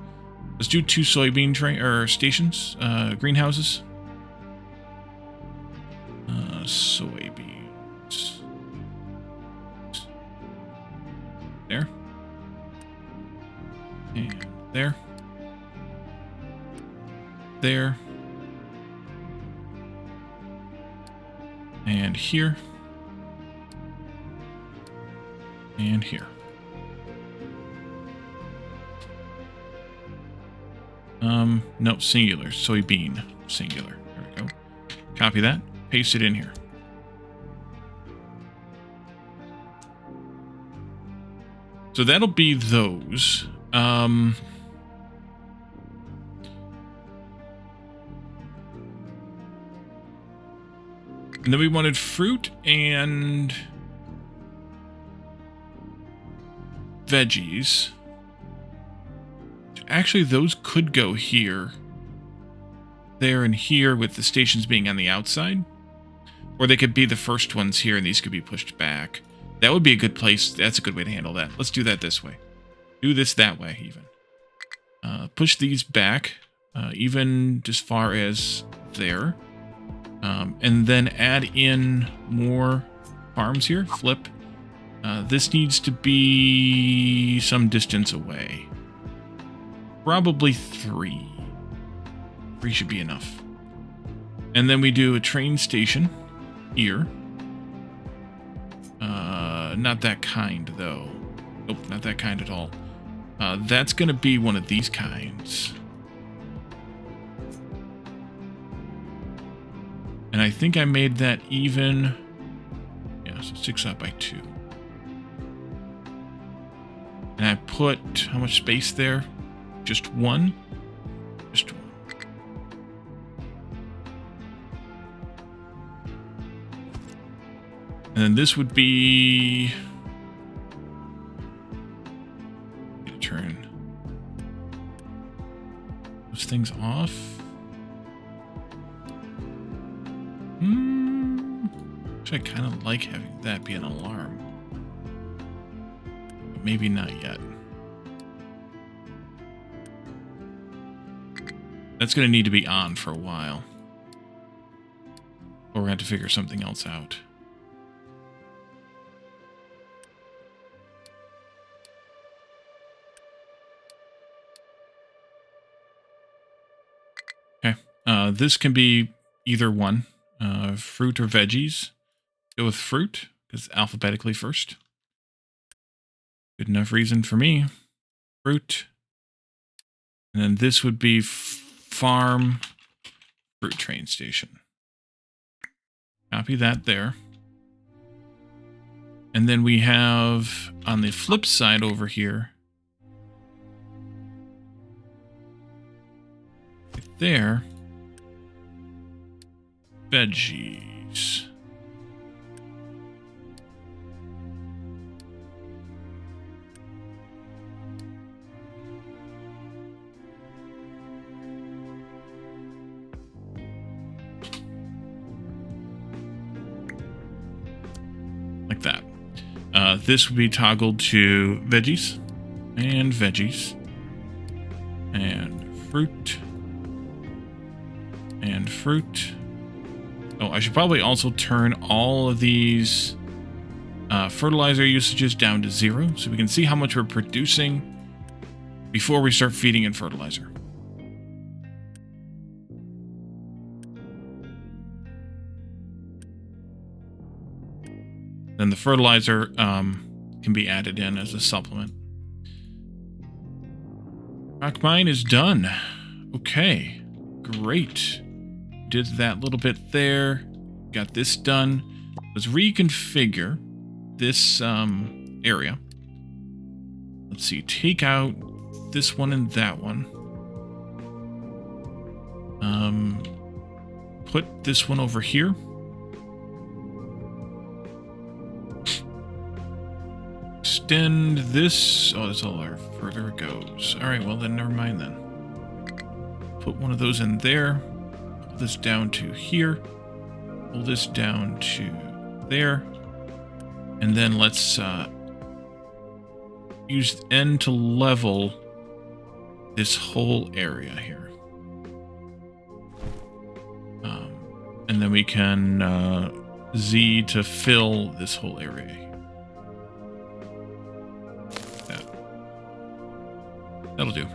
Let's do 2 soybean stations, greenhouses. Soybeans. There. And there. There. And here. And here. No, singular. Soybean. Singular. There we go. Copy that. Paste it in here. So that'll be those. And then we wanted fruit and veggies. Actually, those could go here, there, and here, with the stations being on the outside. Or they could be the first ones here, and these could be pushed back. That would be a good place. That's a good way to handle that. Let's do that this way. Do this that way, even. Push these back, even as far as there. And then add in more farms here. Flip. This needs to be some distance away. Probably 3. 3 should be enough. And then we do a train station here. Not that kind, though. Nope, not that kind at all. That's going to be one of these kinds. And I think I made that even... Yeah, so 6 out by 2. And I put... How much space there? Just 1? Just 1. And then this would be... Turn those things off. Actually, I kind of like having that be an alarm. But maybe not yet. That's going to need to be on for a while. Or we're going to have to figure something else out. Okay. This can be either one. Fruit or veggies. Go with fruit, because alphabetically first. Good enough reason for me. Fruit. And then this would be farm, fruit train station. Copy that there. And then we have, on the flip side over here, right there, veggies. Like that. This would be toggled to veggies and veggies and fruit and fruit. Oh, I should probably also turn all of these fertilizer usages down to 0 so we can see how much we're producing before we start feeding in fertilizer. Then the fertilizer can be added in as a supplement. Rock mine is done. Okay, great. Did that little bit there. Got this done. Let's reconfigure this area. Let's see, take out this one and that one. Put this one over here. Extend this. Oh, that's all our further it goes. All right, well then, never mind then. Put one of those in there. Pull this down to here. Pull this down to there. And then let's use N to level this whole area here. And then we can Z to fill this whole area. That'll do.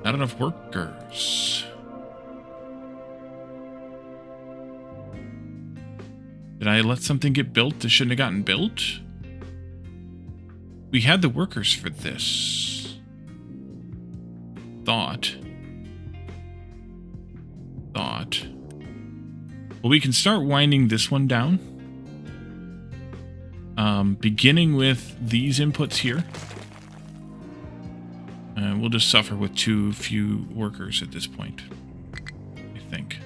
Not enough workers. Did I let something get built that shouldn't have gotten built? We had the workers for this. Thought. Well, we can start winding this one down. Beginning with these inputs here. We'll just suffer with too few workers at this point, I think.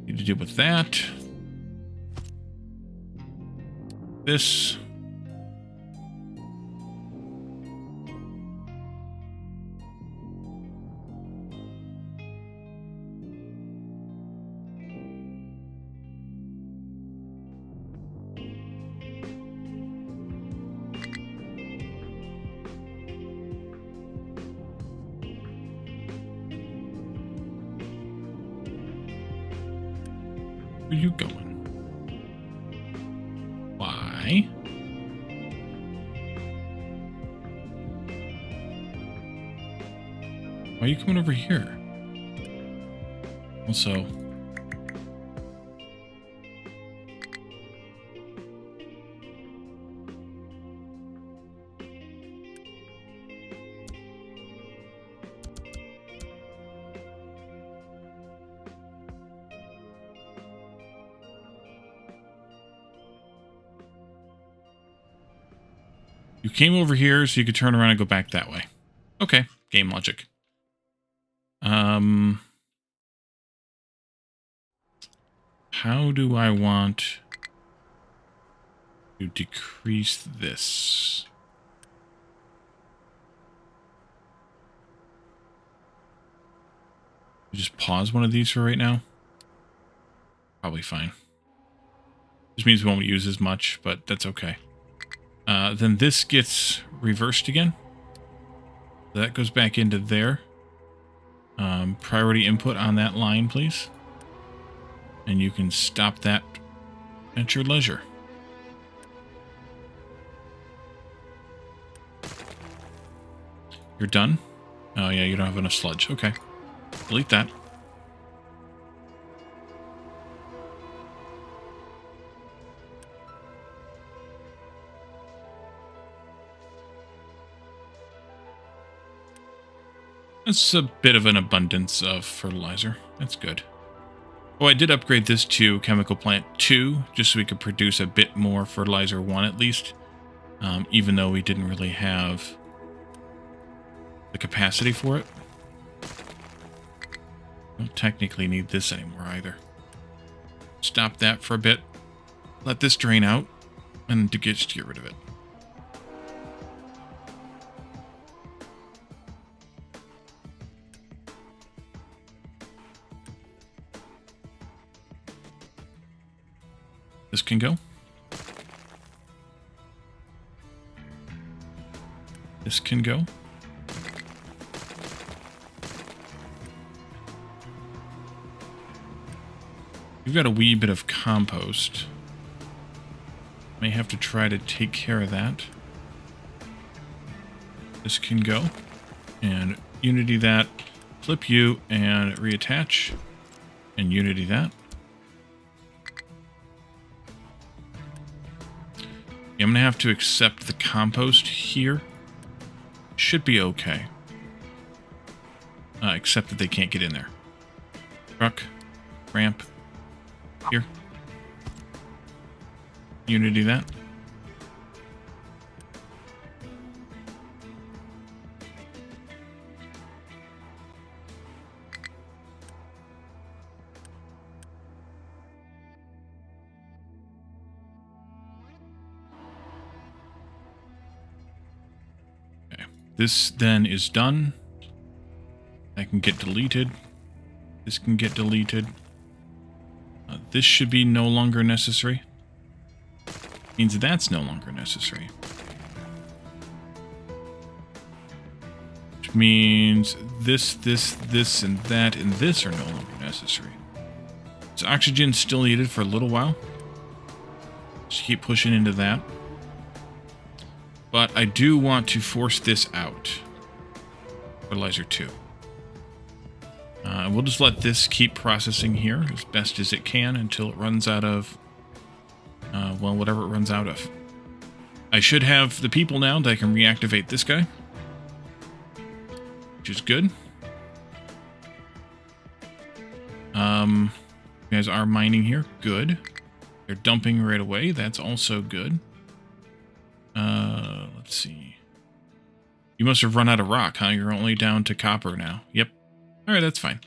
Need to deal with that. This. Where are you going? Why? Why are you coming over here? Also, you came over here so you could turn around and go back that way. Okay, game logic. How do I want to decrease this? Just pause one of these for right now. Probably fine. This means we won't use as much, but that's okay. Then this gets reversed again. That goes back into there. Priority input on that line, please. And you can stop that at your leisure. You're done? Oh yeah, you don't have enough sludge. Okay. Delete that. That's a bit of an abundance of fertilizer. That's good. Oh, I did upgrade this to Chemical Plant 2, just so we could produce a bit more Fertilizer 1 at least, even though we didn't really have the capacity for it. Don't technically need this anymore either. Stop that for a bit. Let this drain out, and just get rid of it. This can go. This can go. We've got a wee bit of compost. May have to try to take care of that. This can go. And Unity that. Flip you and reattach. And Unity that. I'm going to have to accept the compost here should be okay. Except that they can't get in there. Truck. Ramp. Here. You gonna do that? Okay. This then is done. That can get deleted. This can get deleted. This should be no longer necessary. Means that's no longer necessary. Which means this, and that, and this are no longer necessary. So oxygen's still needed for a little while. Just keep pushing into that. But I do want to force this out. Fertilizer 2. We'll just let this keep processing here as best as it can until it runs out of, well, whatever it runs out of. I should have the people now that I can reactivate this guy, which is good. You guys are mining here. Good. They're dumping right away. That's also good. Let's see. You must have run out of rock, huh? You're only down to copper now. Yep. All right, that's fine.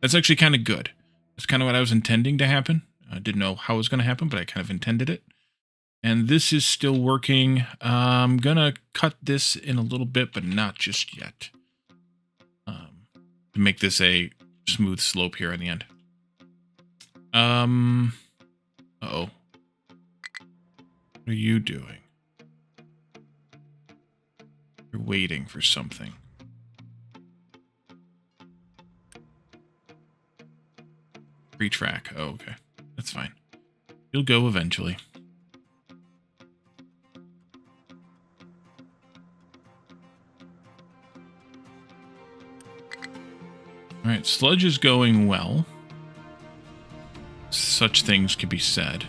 That's actually kind of good. That's kind of what I was intending to happen. I didn't know how it was going to happen, but I kind of intended it. And this is still working. I'm going to cut this in a little bit, but not just yet. To make this a smooth slope here in the end. Uh-oh. What are you doing? You're waiting for something. Track. Oh, okay. That's fine. You'll go eventually. Alright, sludge is going well. Such things can be said.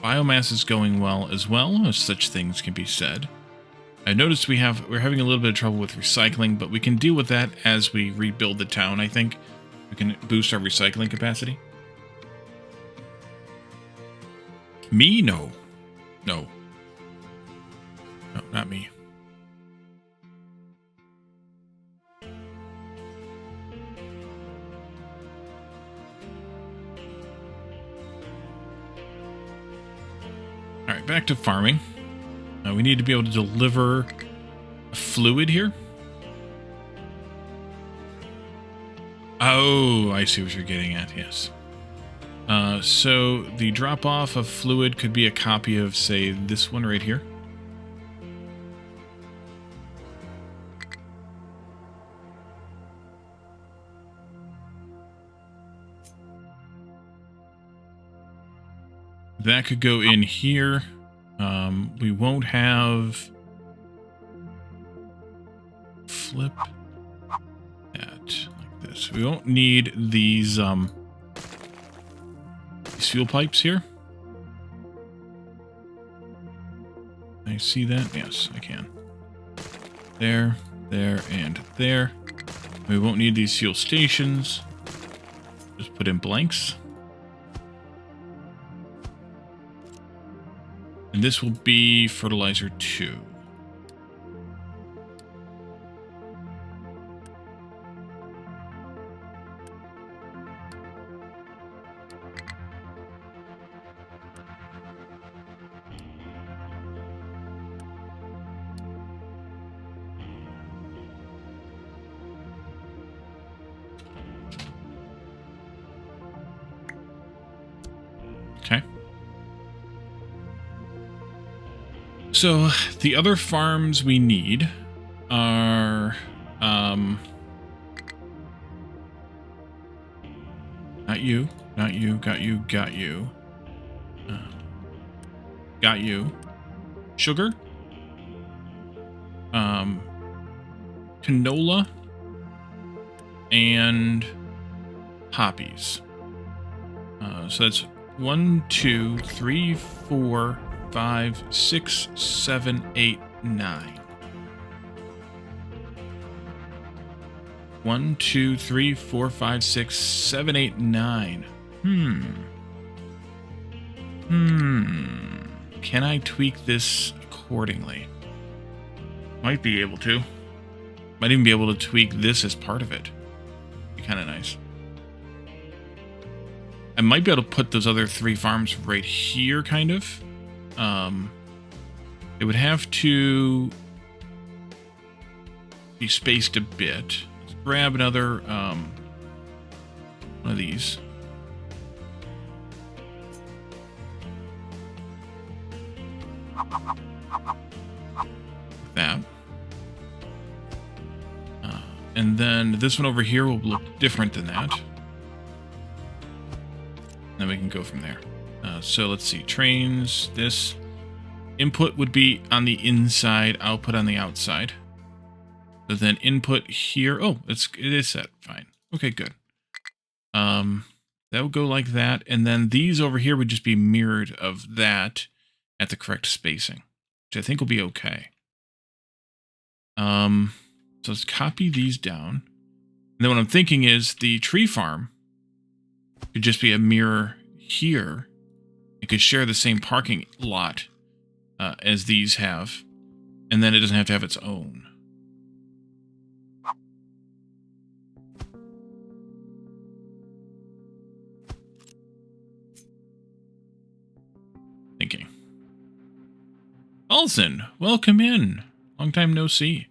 Biomass is going well as such things can be said. I noticed we're having a little bit of trouble with recycling, but we can deal with that as we rebuild the town, I think. We can boost our recycling capacity. Me? No. No. No, not me. Alright, back to farming. We need to be able to deliver a fluid here. Oh, I see what you're getting at, yes. So the drop-off of fluid could be a copy of, say, this one right here. That could go in here. We won't have flip that like this. We won't need these fuel pipes here. Can I see that? Yes, I can. There, there, and there. We won't need these fuel stations. Just put in blanks. And this will be Fertilizer 2. Okay. So the other farms we need are not you, got you, sugar, canola, and poppies. So that's 1, 2, 3, 4, 5, 6, 7, 8, 9. 1, 2, 3, 4, 5, 6, 7, 8, 9. Can I tweak this accordingly? Might be able to. Might even be able to tweak this as part of it. Be kind of nice. I might be able to put those other 3 farms right here, kind of. It would have to be spaced a bit. Let's grab another one of these. That. And then this one over here will look different than that. Then we can go from there. So let's see. Trains, this. Input would be on the inside, output on the outside. So then input here. Oh, it is set. Fine. Okay, good. That would go like that. And then these over here would just be mirrored of that at the correct spacing, which I think will be okay. So let's copy these down. And then what I'm thinking is the tree farm could just be a mirror here. It could share the same parking lot as these have. And then it doesn't have to have its own. Thinking. Olsen, welcome in. Long time no see.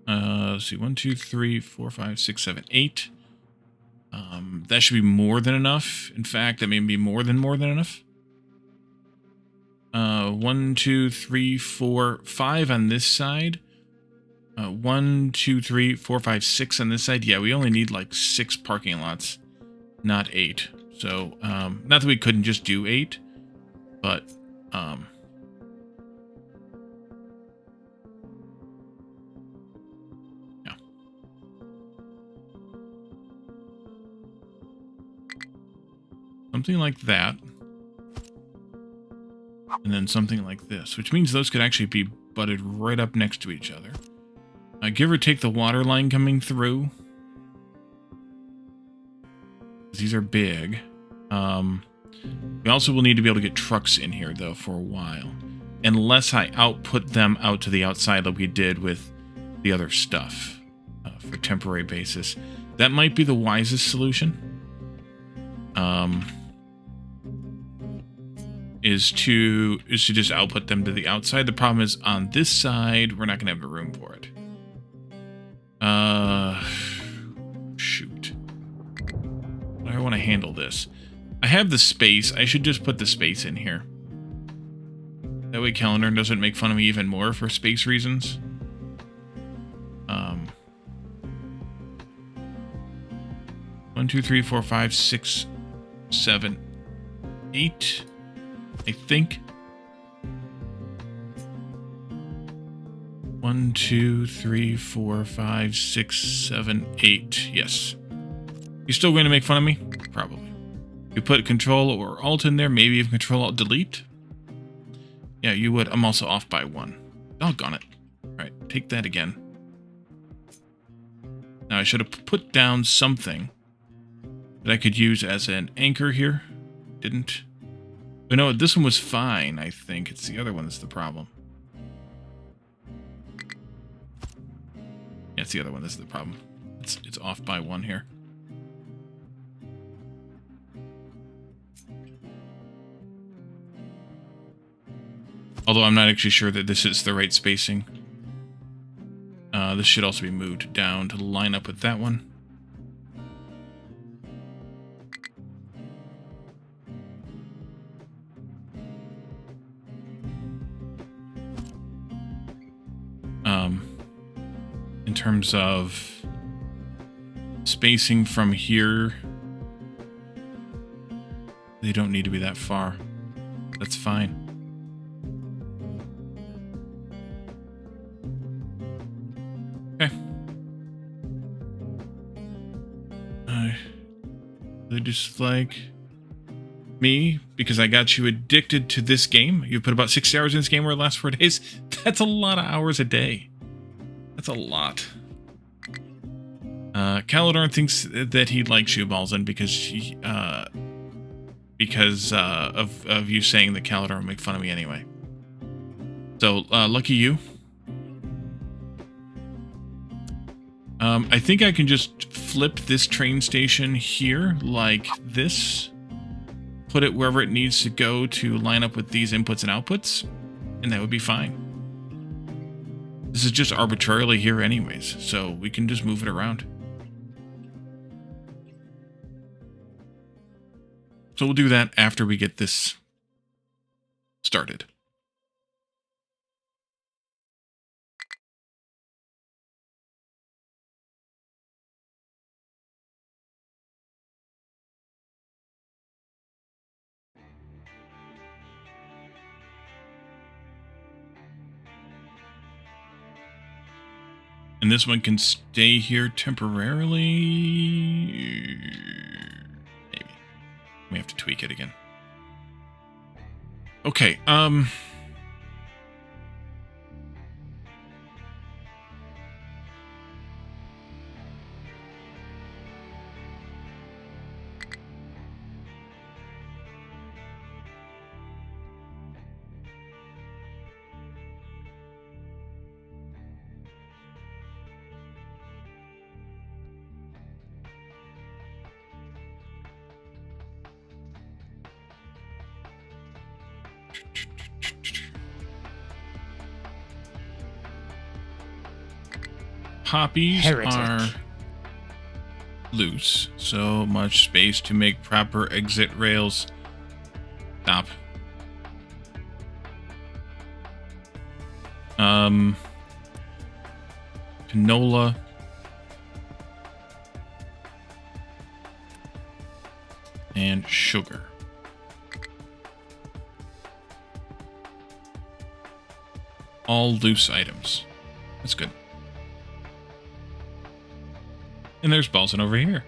Let's see, 1, 2, 3, 4, 5, 6, 7, 8. That should be more than enough. In fact, that may be more than enough. 1, 2, 3, 4, 5 on this side. 1, 2, 3, 4, 5, 6 on this side. Yeah, we only need like 6 parking lots, not 8. So, not that we couldn't just do 8, but, yeah. Something like that. And then something like this, which means those could actually be butted right up next to each other. Give or take the water line coming through. These are big. We also will need to be able to get trucks in here, though, for a while. Unless I output them out to the outside like we did with the other stuff for temporary basis. That might be the wisest solution. Is to just output them to the outside. The problem is on this side, we're not going to have the room for it. Shoot. How do I want to handle this? I have the space. I should just put the space in here. That way Calendar doesn't make fun of me even more for space reasons. 1, 2, 3, 4, 5, 6, 7, 8. I think. 1, 2, 3, 4, 5, 6, 7, 8. Yes. You still going to make fun of me? Probably. You put Control or Alt in there, maybe even Control Alt Delete. Yeah, you would. I'm also off by 1. Doggone it. Alright, take that again. Now I should have put down something that I could use as an anchor here. Didn't. But no, this one was fine, I think. It's the other one that's the problem. Yeah, it's the other one that's the problem. It's off by 1 here. Although I'm not actually sure that this is the right spacing. This should also be moved down to line up with that one. In terms of spacing from here, they don't need to be that far. That's fine. Okay. They just like me because I got you addicted to this game. You put about 60 hours in this game over the last 4 days. That's a lot of hours a day. That's a lot. Caladorn thinks that he likes you, Balzan, because of you saying that Caladorn would make fun of me anyway. So, lucky you. I think I can just flip this train station here like this. Put it wherever it needs to go to line up with these inputs and outputs, and that would be fine. This is just arbitrarily here anyways, so we can just move it around. So we'll do that after we get this started. And this one can stay here temporarily. Maybe. We have to tweak it again. Okay, poppies Heretic. are loose. So much space to make proper exit rails. Stop. Canola. And sugar. All loose items. That's good. And there's Balzan over here.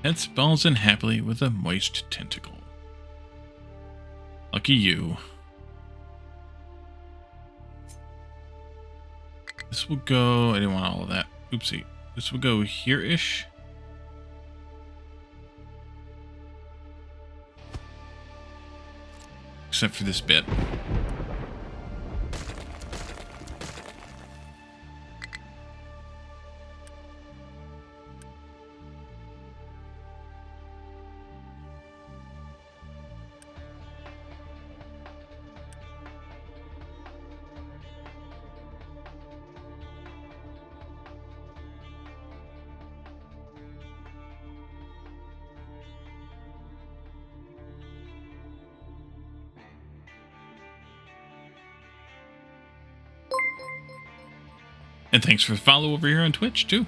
Pets Balzan happily with a moist tentacle. Lucky you. This will go... I didn't want all of that. Oopsie. This will go here-ish. Except for this bit. And thanks for the follow over here on Twitch, too.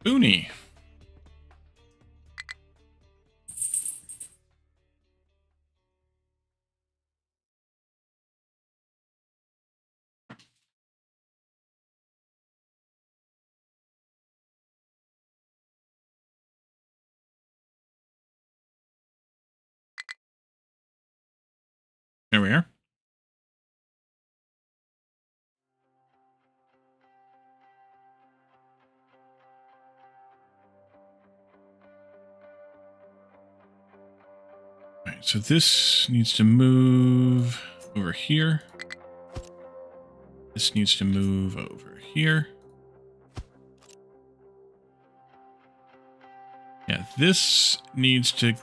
Booney. There we are. so this needs to move over here. This needs to move over here. Yeah, this needs to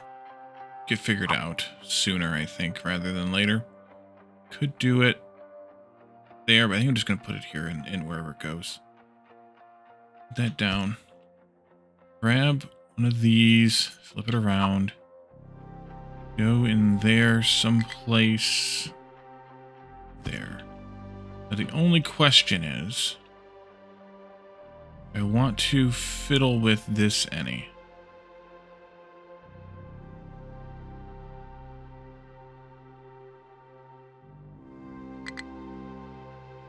get figured out sooner, I think, rather than later. Could do it there, but I think I'm just going to put it here and wherever it goes. Put that down. Grab one of these, flip it around. Go in there someplace there. Now the only question is, I want to fiddle with this any.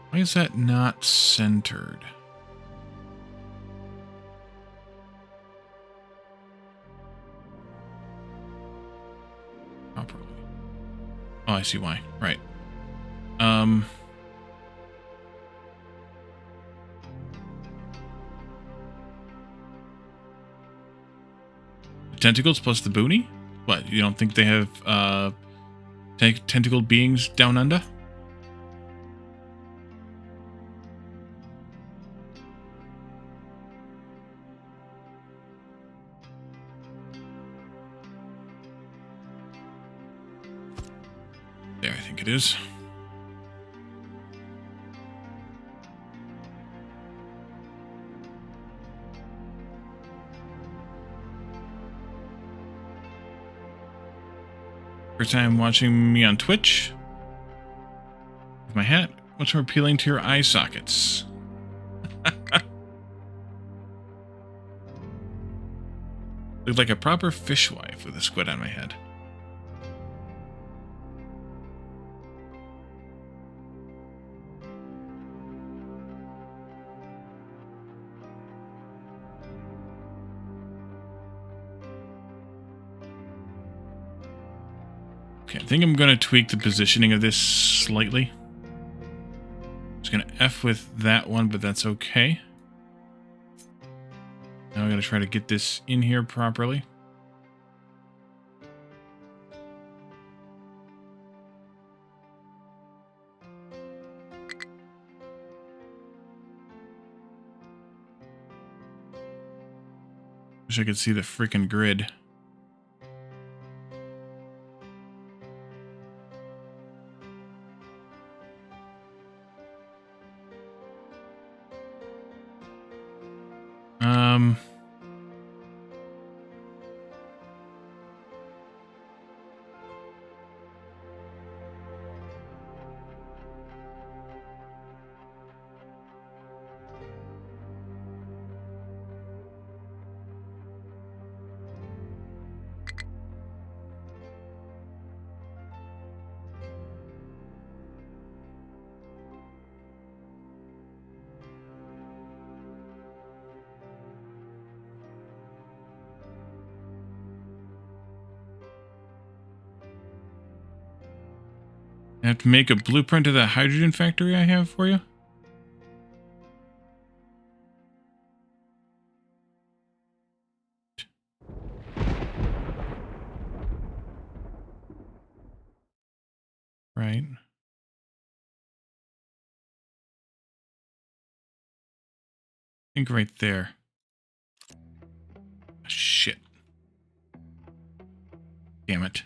Why is that not centered? Properly. Oh, I see why. Right. Tentacles plus the boonie? What, you don't think they have tentacled beings down under? There, I think it is. First time watching me on Twitch? With my hat? What's more appealing to your eye sockets? Look like a proper fishwife with a squid on my head. Okay, I think I'm going to tweak the positioning of this slightly. Just going to F with that one, but that's okay. Now I'm going to try to get this in here properly. Wish I could see the freaking grid. I have to make a blueprint of that hydrogen factory I have for you. Right. I think right there. Shit. Damn it.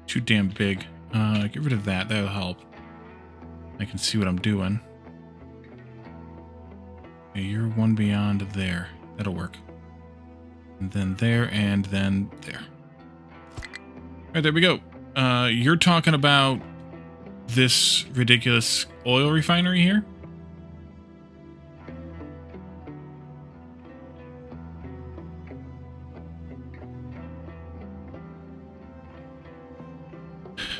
Too damn big. Get rid of that. That'll help. I can see what I'm doing. Okay, you're one beyond there. That'll work. And then there, and then there. All right, there we go. You're talking about this ridiculous oil refinery here.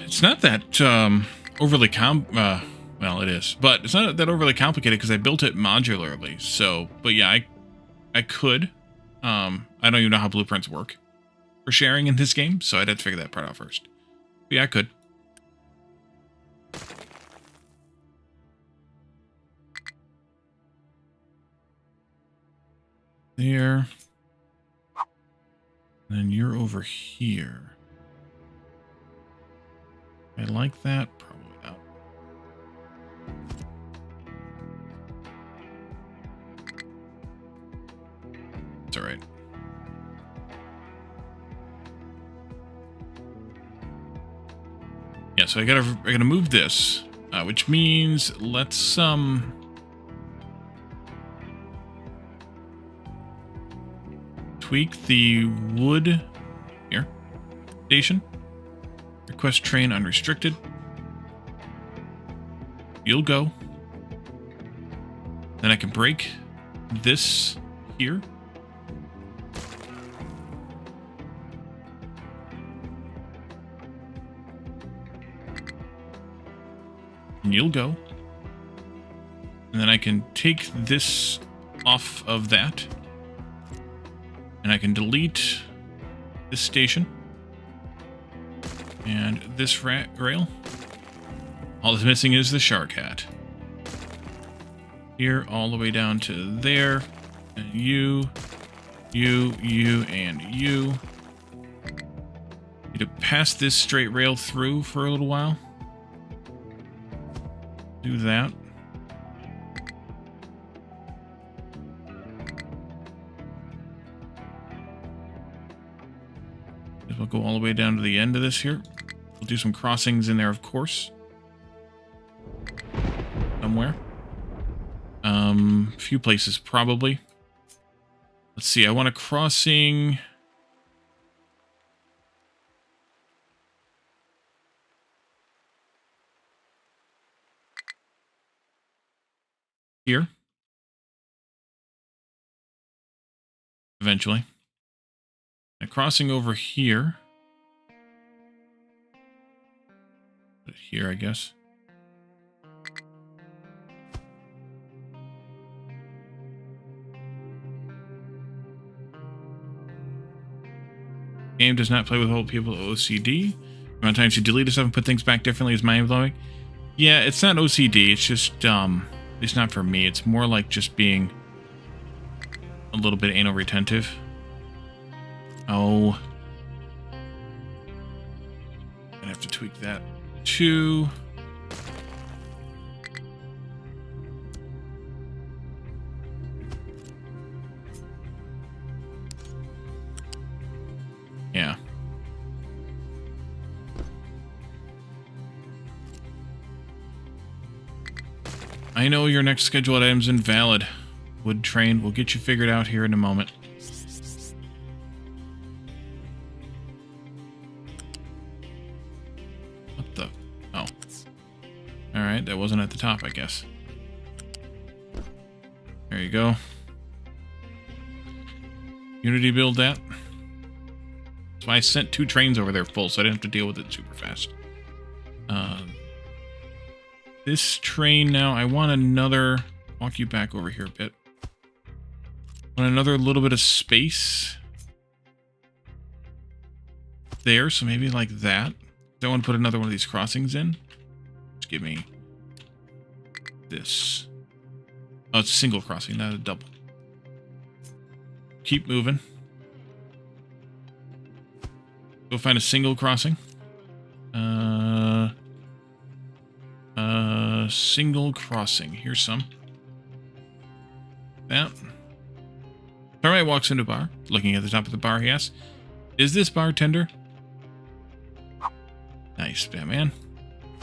It's not that overly well, it is, but it's not that overly complicated because I built it modularly. So, but yeah, I could. I don't even know how blueprints work for sharing in this game, so I'd have to figure that part out first. But yeah, I could. There. Then you're over here. I like that. Probably not. It's all right. Yeah, so I gotta move this, which means let's tweak the wood here station. Request train unrestricted. You'll go. Then I can break this here. And you'll go. And then I can take this off of that. And I can delete this station. And this rail. All that's missing is the shark hat. Here, all the way down to there. And you, and you. Need to pass this straight rail through for a little while. Do that. We'll go all the way down to the end of this here. We'll do some crossings in there, of course. Somewhere. A few places, probably. Let's see, I want a crossing... here. Eventually. A crossing over here. Put it here, I guess. Game does not play with whole people OCD. The amount of times you delete stuff and put things back differently is mind-blowing. Yeah, it's not OCD, it's just, at least not for me. It's more like just being a little bit anal retentive. Oh. Gonna have to tweak that too. Yeah. I know your next scheduled item's invalid. Wood train. We'll get you figured out here in a moment. What the? Oh. Alright, that wasn't at the top, I guess. There you go. Unity build that. That's why I sent 2 trains over there full, so I didn't have to deal with it super fast. This train now, I want another... Walk you back over here a bit. Want another little bit of space there, so maybe like that. I want to put another one of these crossings in. Just give me this. Oh, it's a single crossing, not a double. Keep moving. Go find a single crossing. Single crossing. Here's some. That. Alright, walks into a bar. Looking at the top of the bar, he asks, "Is this bartender?" Nice, Batman.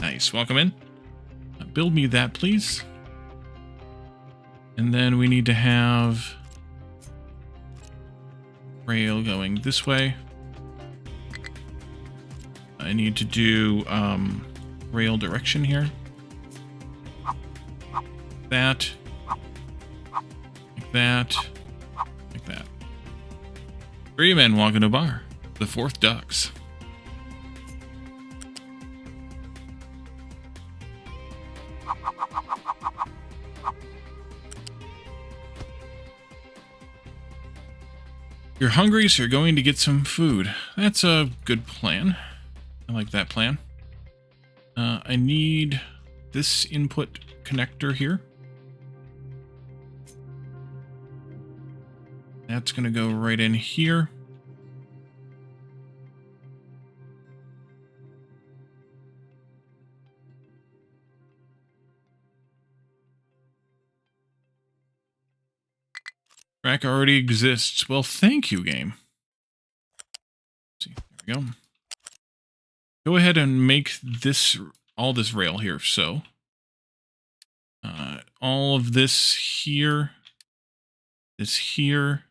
Nice. Welcome in. Build me that, please. And then we need to have rail going this way. I need to do rail direction here. That. Like that. Like that. 3 men walk in a bar. The 4th ducks. You're hungry, so you're going to get some food. That's a good plan. I like that plan. I need this input connector here. That's going to go right in here. Track already exists. Well, thank you, game. Let's see, there we go. Go ahead and make this all this rail here. So, all of this here, this here,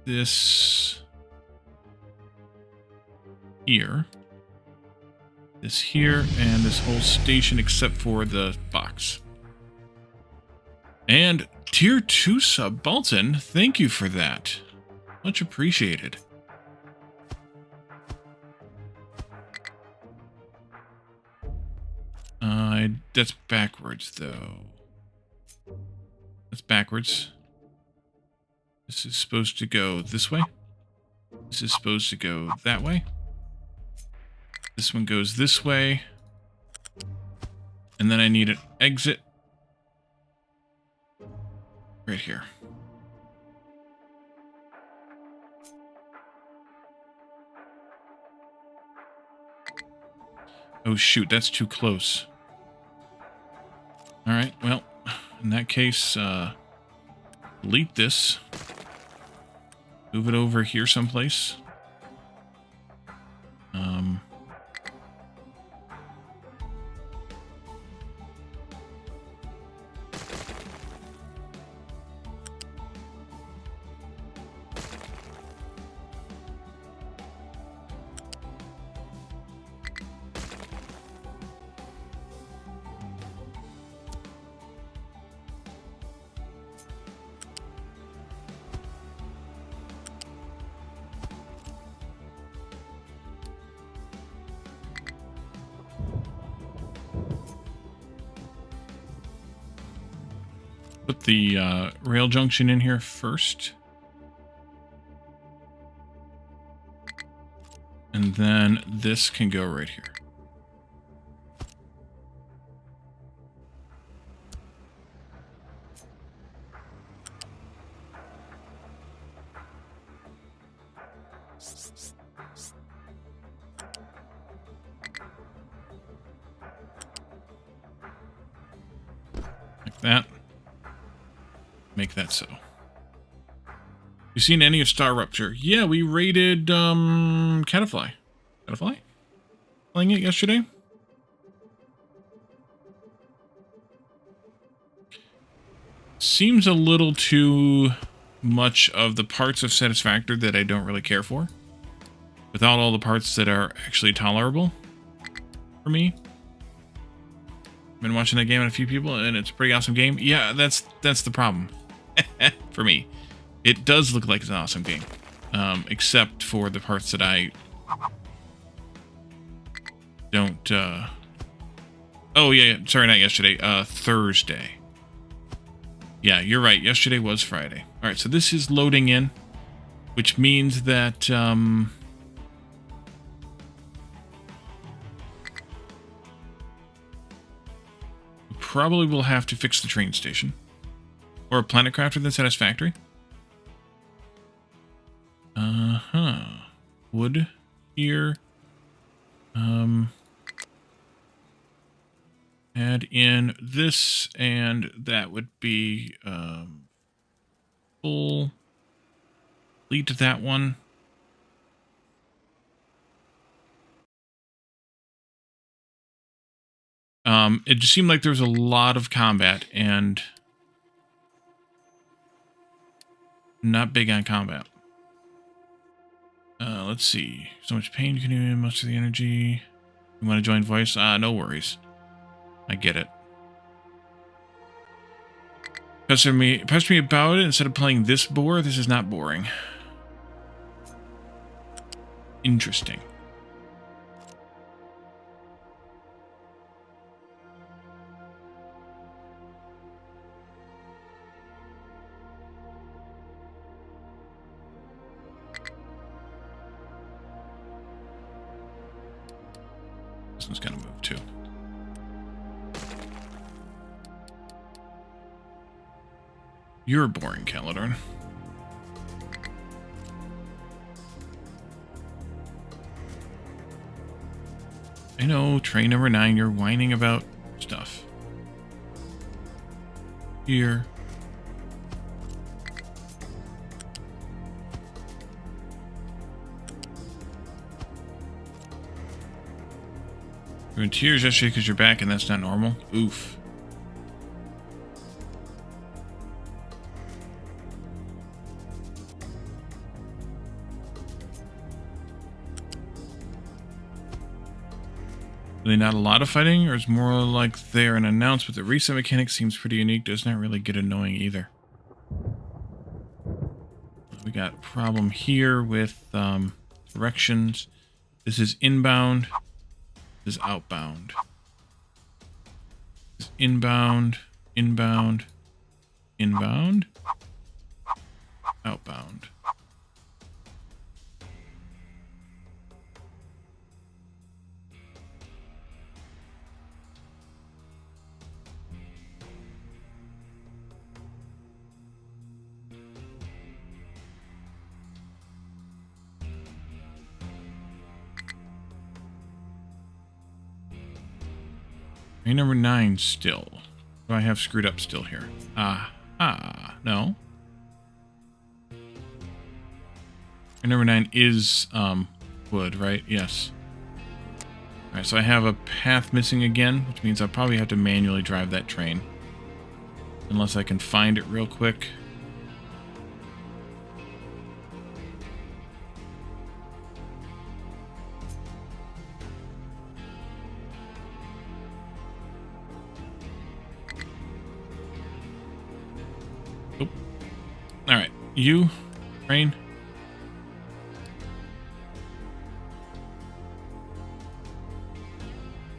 this here, this here, and this whole station except for the box. And Tier 2 sub, Bolton, thank you for that. Much appreciated. That's backwards, though. That's backwards. This is supposed to go this way. This is supposed to go that way. This one goes this way. And then I need an exit right here. Oh shoot, that's too close. Alright, well, in that case, delete this. Move it over here someplace. Put the rail junction in here first. And then this can go right here. Like that. Make that so. You seen any of Star Rupture? Yeah, we raided Catafly. Catafly? Playing it yesterday? Seems a little too much of the parts of Satisfactory that I don't really care for. Without all the parts that are actually tolerable for me. Been watching that game with a few people and it's a pretty awesome game. Yeah, that's the problem. For me. It does look like it's an awesome game. Except for the parts that I don't oh yeah, sorry, not yesterday, Thursday. Yeah, you're right. Yesterday was Friday. Alright, so this is loading in, which means that probably will have to fix the train station. Or a planet crafter than Satisfactory. Wood here. Add in this, and that would be full. Lead to that one. It just seemed like there was a lot of combat, and not big on combat. Let's see. So much pain you can do, much of the energy. You want to join voice? No worries. I get it. Pester me about it instead of playing this bore. This is not boring. Interesting. This one's gonna move too. You're boring, Caledon. I know, train number 9, you're whining about stuff. Here. You're in tears yesterday because you're back and that's not normal? Oof. Are they not a lot of fighting, or is more like they're an announcement? The reset mechanic seems pretty unique, does not really get annoying either. We got a problem here with directions. This is inbound. This is outbound. This is inbound, inbound, inbound, outbound. Train number 9 still. Do I have screwed up still here? No. Train number 9 is wood, right? Yes. Alright, so I have a path missing again, which means I'll probably have to manually drive that train. Unless I can find it real quick. Alright, you, train.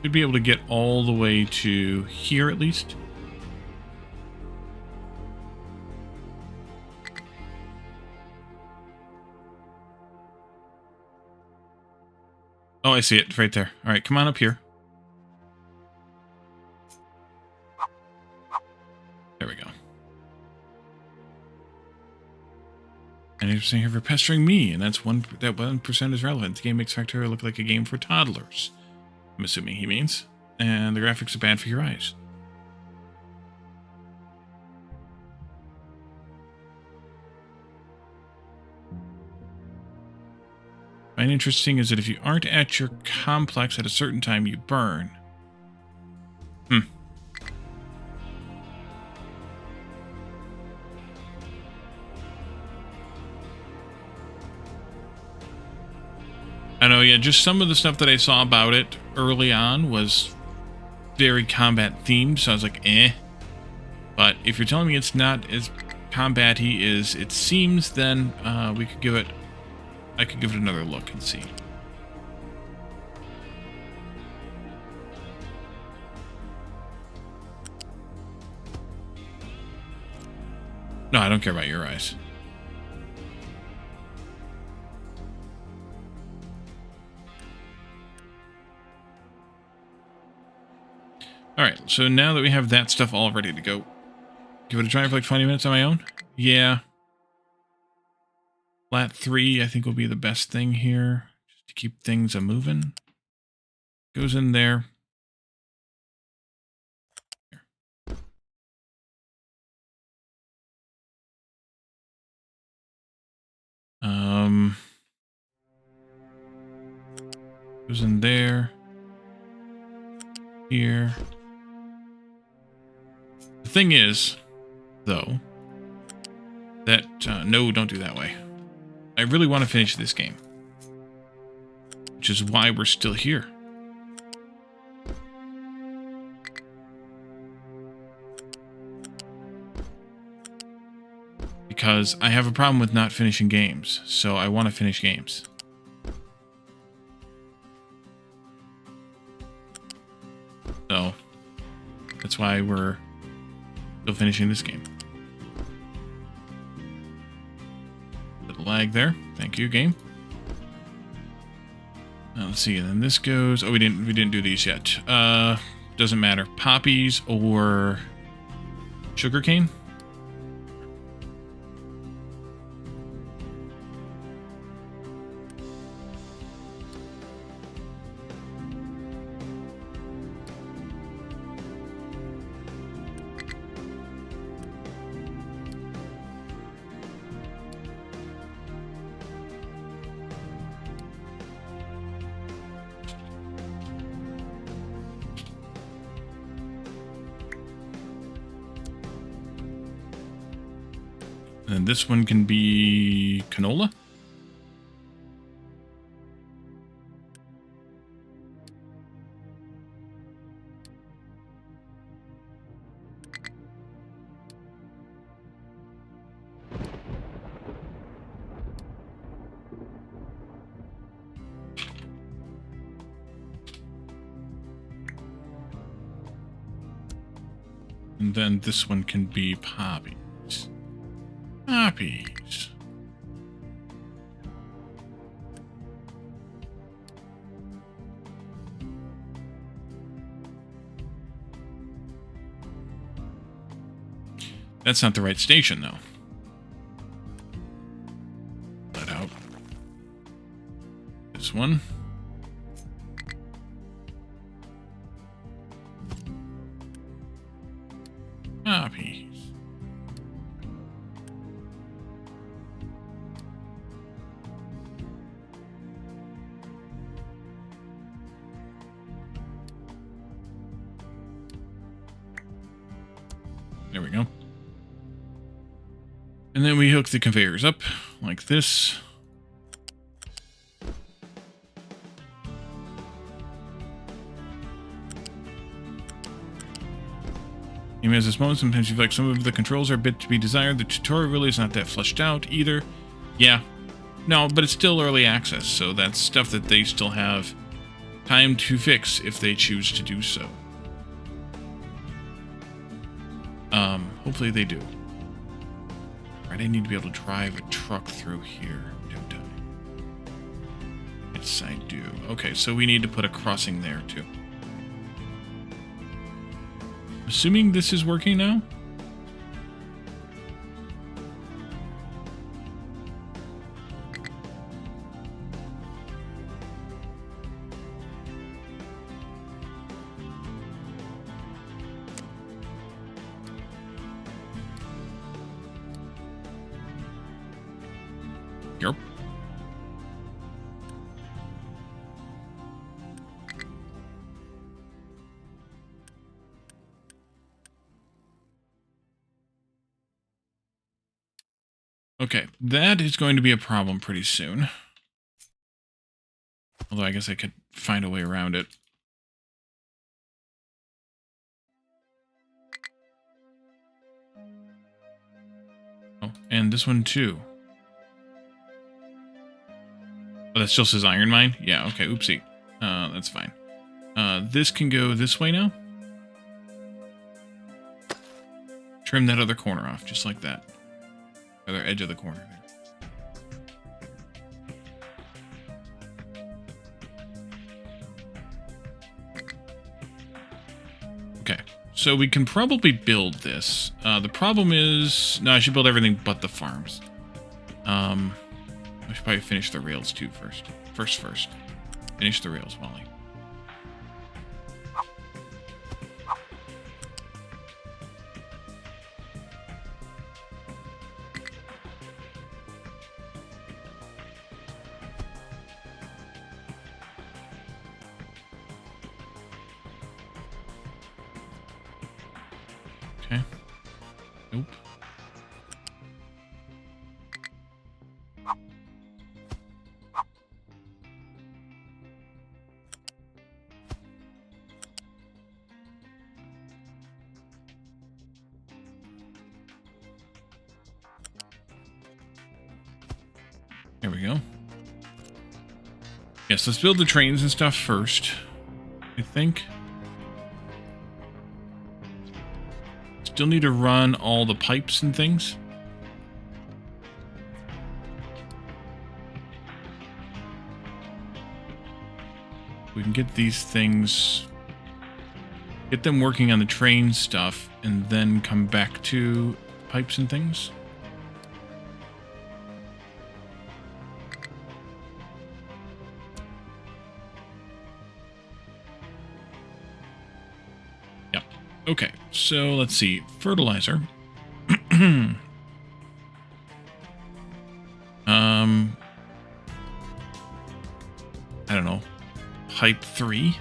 Should be able to get all the way to here at least. Oh, I see it right there. Alright, come on up here. There we go. And you're saying here for pestering me, and that 1% is relevant. The game makes Factorio look like a game for toddlers. I'm assuming he means. And the graphics are bad for your eyes. Find interesting is that if you aren't at your complex at a certain time, you burn. I know, yeah, just some of the stuff that I saw about it early on was very combat themed, so I was like, eh. But if you're telling me it's not as combat-y as it seems, then we could give it, I could give it another look and see. No, I don't care about your eyes. Alright, so now that we have that stuff all ready to go, give it a try for like 20 minutes on my own? Yeah. Flat 3, I think, will be the best thing here, just to keep things a-moving. Goes in there. Goes in there. Here. The thing is, though, that no, don't do that way. I really want to finish this game. which is why we're still here. Because I have a problem with not finishing games, so I want to finish games. So, that's why we're still finishing this game. Little lag there. Thank you, game. Now, let's see, and then this goes... Oh, we didn't do these yet. Doesn't matter. Poppies or sugarcane? And this one can be canola. And then this one can be poppies. Poppies. That's not the right station, though. Let out. This one. Poppies. There we go. And then we hook the conveyors up like this. Even as this moment, sometimes you feel like some of the controls are a bit to be desired. The tutorial really is not that fleshed out either. Yeah. No, but it's still early access, so that's stuff that they still have time to fix if they choose to do so. Hopefully they do. Alright, I need to be able to drive a truck through here, don't I? Yes, I do. Okay, so we need to put a crossing there, too. Assuming this is working now? Yep. Okay, that is going to be a problem pretty soon. Although I guess I could find a way around it. Oh, and this one too. Oh, that still says iron mine? Yeah, okay, oopsie. That's fine. This can go this way now. Trim that other corner off, just like that. Other edge of the corner there. Okay, so we can probably build this. The problem is... No, I should build everything but the farms. I should probably finish the rails too first. First. Finish the rails, Wally. Okay. Nope. There we go. Yes, let's build the trains and stuff first, I think. Still need to run all the pipes and things. We can get these things, get them working on the train stuff, and then come back to pipes and things. Yep. Okay, so let's see. Fertilizer. I don't know. Pipe 3.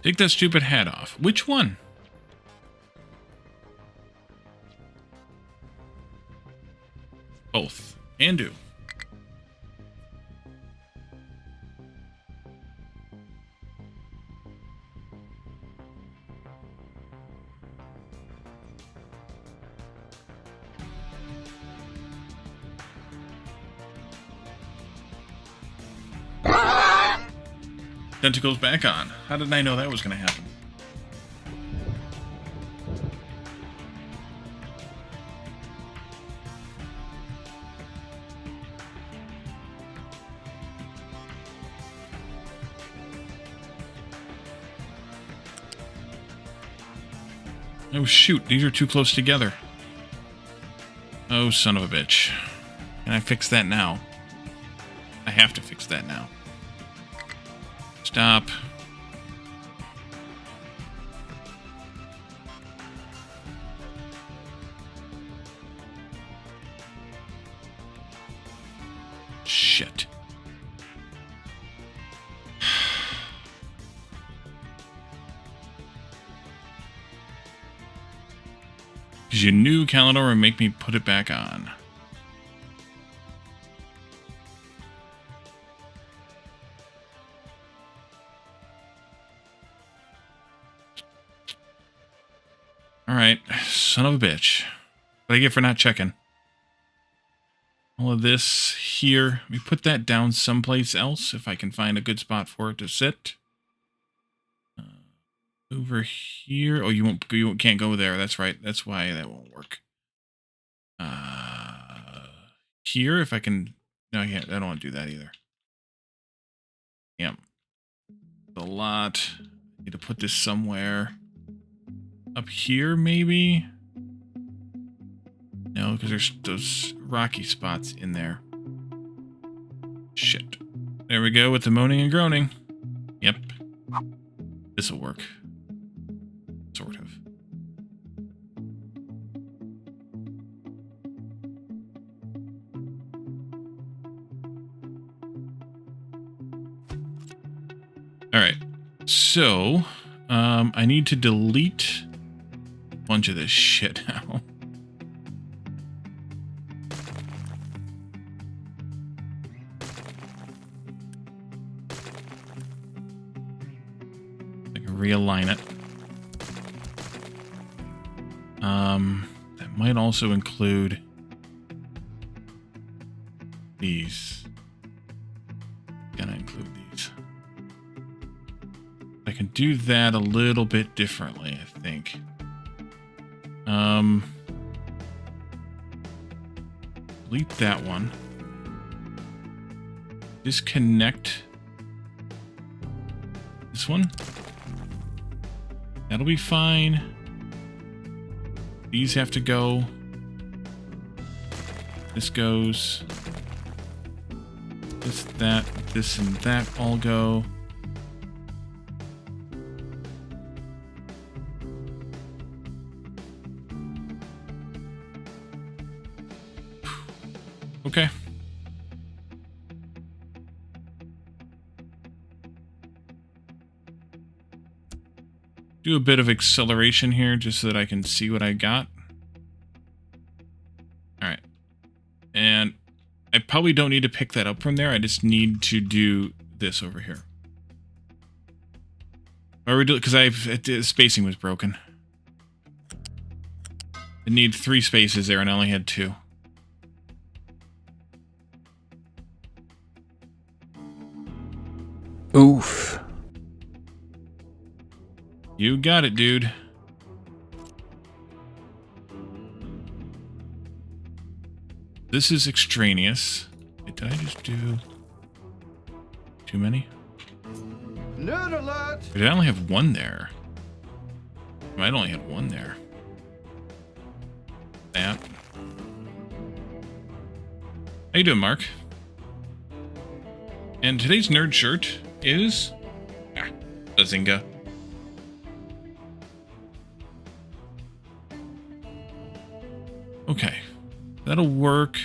Take that stupid hat off. Which one? Both. And do. Tentacles back on. How did I know that was going to happen? Oh shoot, these are too close together. Oh, son of a bitch. Can I fix that now? I have to fix that now. Stop. Shit. Because you knew Calendar would make me put it back on. Alright, son of a bitch. What I get for not checking? All of this here. Let me put that down someplace else if I can find a good spot for it to sit. Over here. Oh, you can't go there. That's right. That's why that won't work. Here, if I can. No, I can't. I don't want to do that either. Yep. A lot. Need to put this somewhere. Up here, maybe? No, because there's those rocky spots in there. Shit. There we go with the moaning and groaning. Yep. This'll work. Sort of. Alright. So, I need to delete a bunch of this shit now. I can realign it. That might also include these. Gonna include these. I can do that a little bit differently, I think. Delete that one. disconnect this one. That'll be fine. These have to go. This goes. This and that all go. Okay. Do a bit of acceleration here just so that I can see what I got. Alright. And I probably don't need to pick that up from there. I just need to do this over here. Or we do it because spacing was broken. I need 3 spaces there and I only had 2. Oof. You got it, dude. This is extraneous. Wait, did I just do too many? Nerd alert! Did I only have 1 there? I only had 1 there. That. How you doing, Mark? And today's nerd shirt is Bazinga. Okay, that'll work.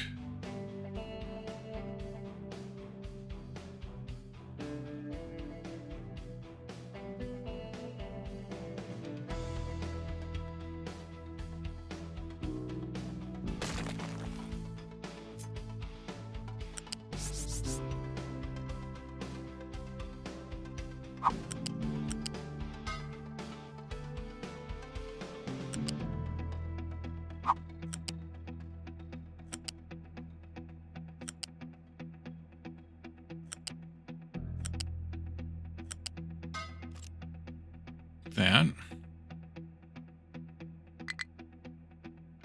That.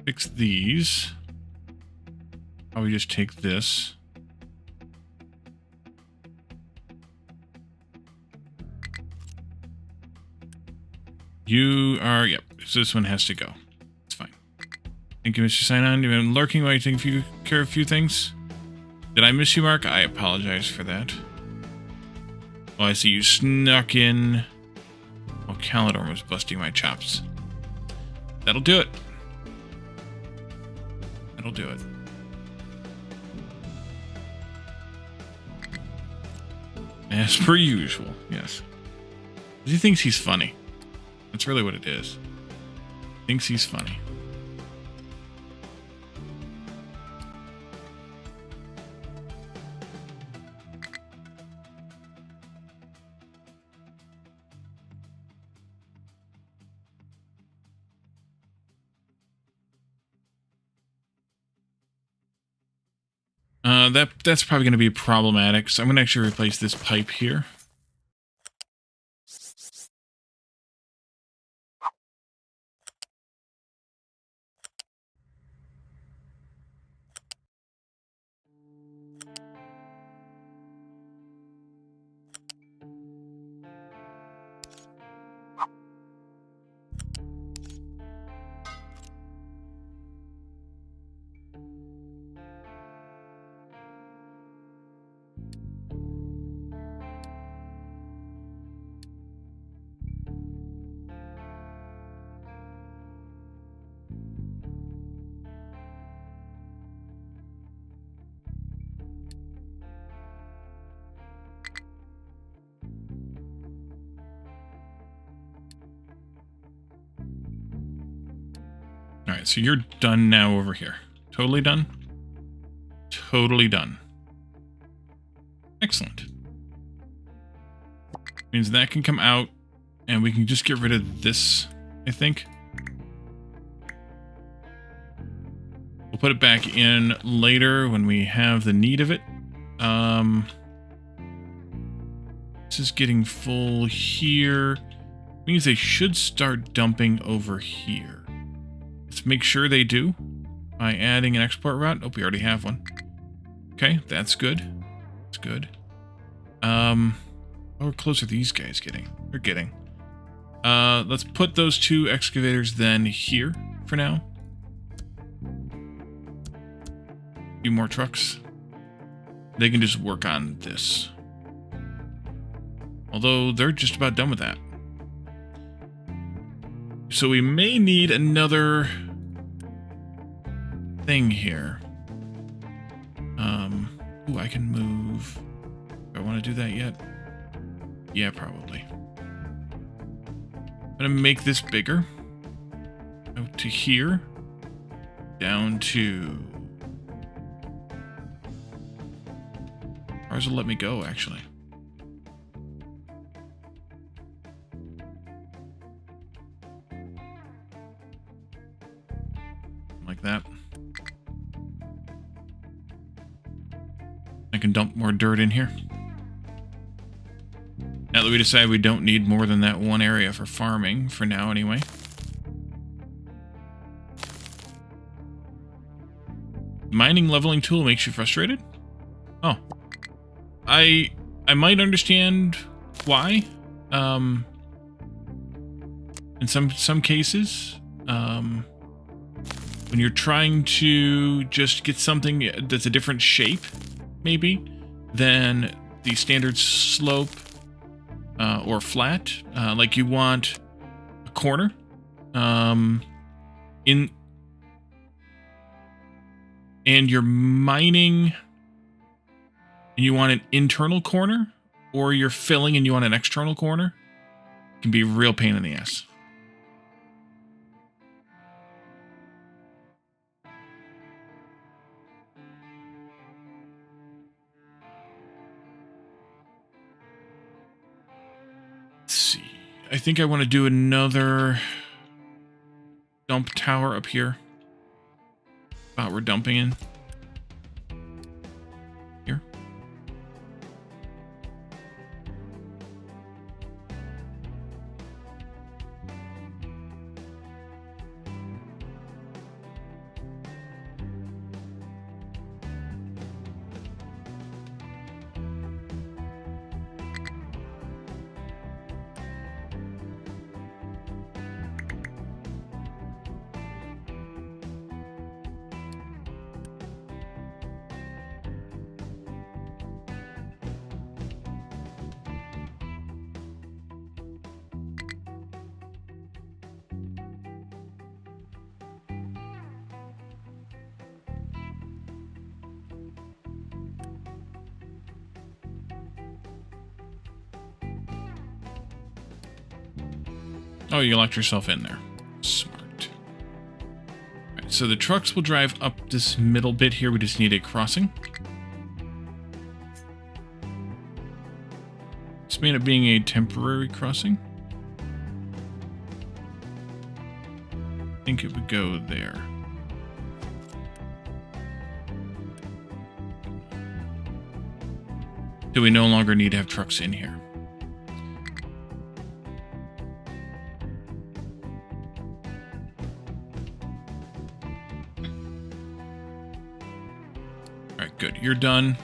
Fix these. Probably just take this. You are, yep, so this one has to go. It's fine. Thank you, Mr. Sign-On. You've been lurking while you take care of a few things. Did I miss you, Mark? I apologize for that. Oh, I see you snuck in. Well, Calidor was busting my chops. That'll do it. That'll do it. As per usual, yes. He thinks he's funny. That's really what it is. Thinks he's funny. That's probably going to be problematic, so I'm going to actually replace this pipe here. Alright, so you're done now over here. Totally done? Totally done. Excellent. Means that can come out, and we can just get rid of this, I think. We'll put it back in later when we have the need of it. This is getting full here. Means they should start dumping over here. Let's make sure they do by adding an export route. Oh, we already have one. Okay, that's good. That's good. How close are these guys getting? They're getting. Let's put those 2 excavators then here for now. A few more trucks. They can just work on this. Although they're just about done with that. So we may need another thing here. Ooh, I can move. Do I want to do that yet? Yeah, probably. I'm gonna make this bigger. Out to here. Down to... Ours will let me go, actually. Like that. I can dump more dirt in here. Now that we decide we don't need more than that one area for farming, for now anyway. Mining leveling tool makes you frustrated? Oh. I might understand why. In some cases, when you're trying to just get something that's a different shape, maybe, than the standard slope or flat, like you want a corner, and you're mining and you want an internal corner, or you're filling and you want an external corner, it can be a real pain in the ass. Let's see. I think I want to do another dump tower up here. Spot we're dumping in. Here. Oh, you locked yourself in there. Smart. Alright, so the trucks will drive up this middle bit here. We just need a crossing. This may end up being a temporary crossing. I think it would go there. Do we no longer need to have trucks in here? Good, you're done.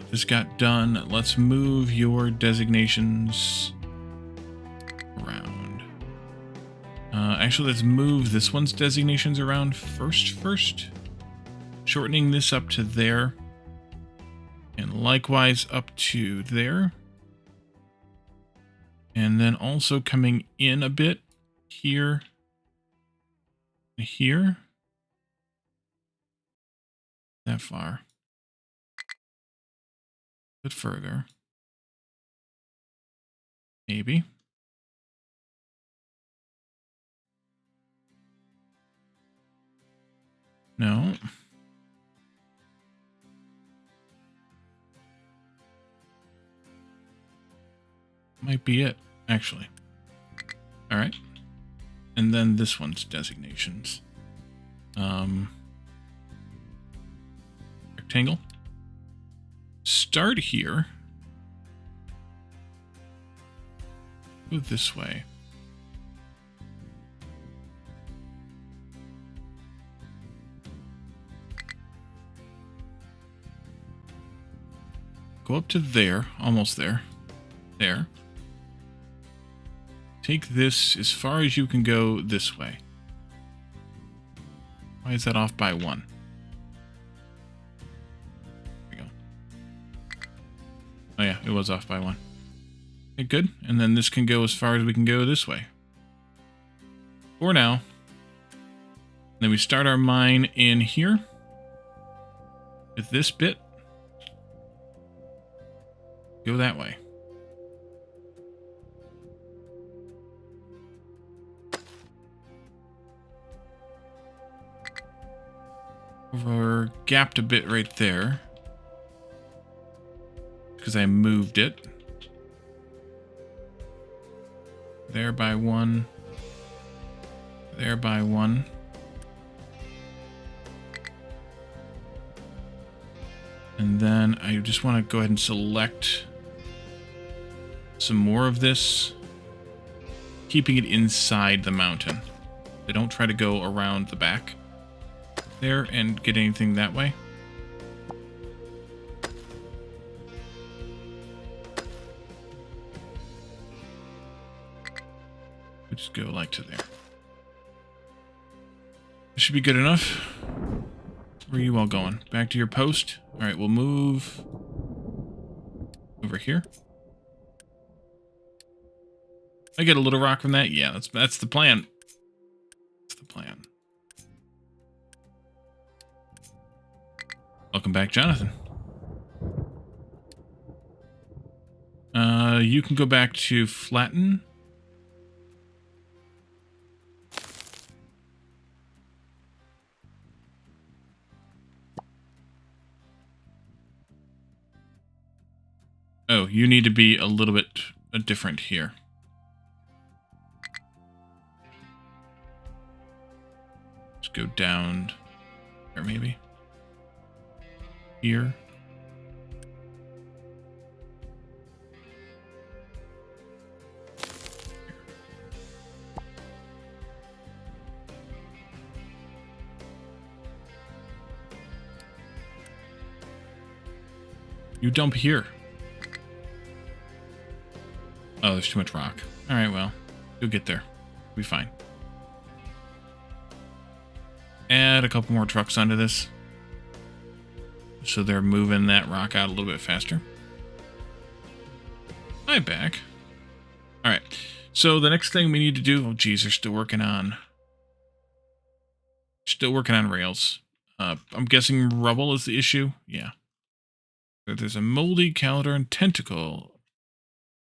This got done. Let's move your designations around. Actually, let's move this one's designations around first. Shortening this up to there. And likewise up to there. And then also coming in a bit here. Here. That far. A bit further. Maybe. No. Might be it, actually. All right. And then this one's designations. Rectangle. Start here. Go this way. Go up to there. Almost there. There. Take this as far as you can go this way. Why is that off by 1? There we go. Oh yeah, it was off by 1. Okay, good. And then this can go as far as we can go this way. For now. Then we start our mine in here. With this bit. Go that way. We're gapped a bit right there. Because I moved it. There by 1. There by 1. And then I just want to go ahead and select some more of this. Keeping it inside the mountain. They don't try to go around the back there and get anything that way. We just go like to there. This should be good enough. Where are you all going? Back to your post? Alright, we'll move over here. I get a little rock from that? Yeah, that's the plan. That's the plan. Welcome back, Jonathan. You can go back to flatten. Oh, you need to be a little bit different here. Let's go down there, maybe. Here. You dump here. Oh, there's too much rock. Alright, well, you'll get there. We'll be fine. Add a couple more trucks onto this. So they're moving that rock out a little bit faster. Hi, back. Alright, so the next thing we need to do... Oh, geez, they're still working on... rails. I'm guessing rubble is the issue? Yeah. There's a moldy calendar and tentacle.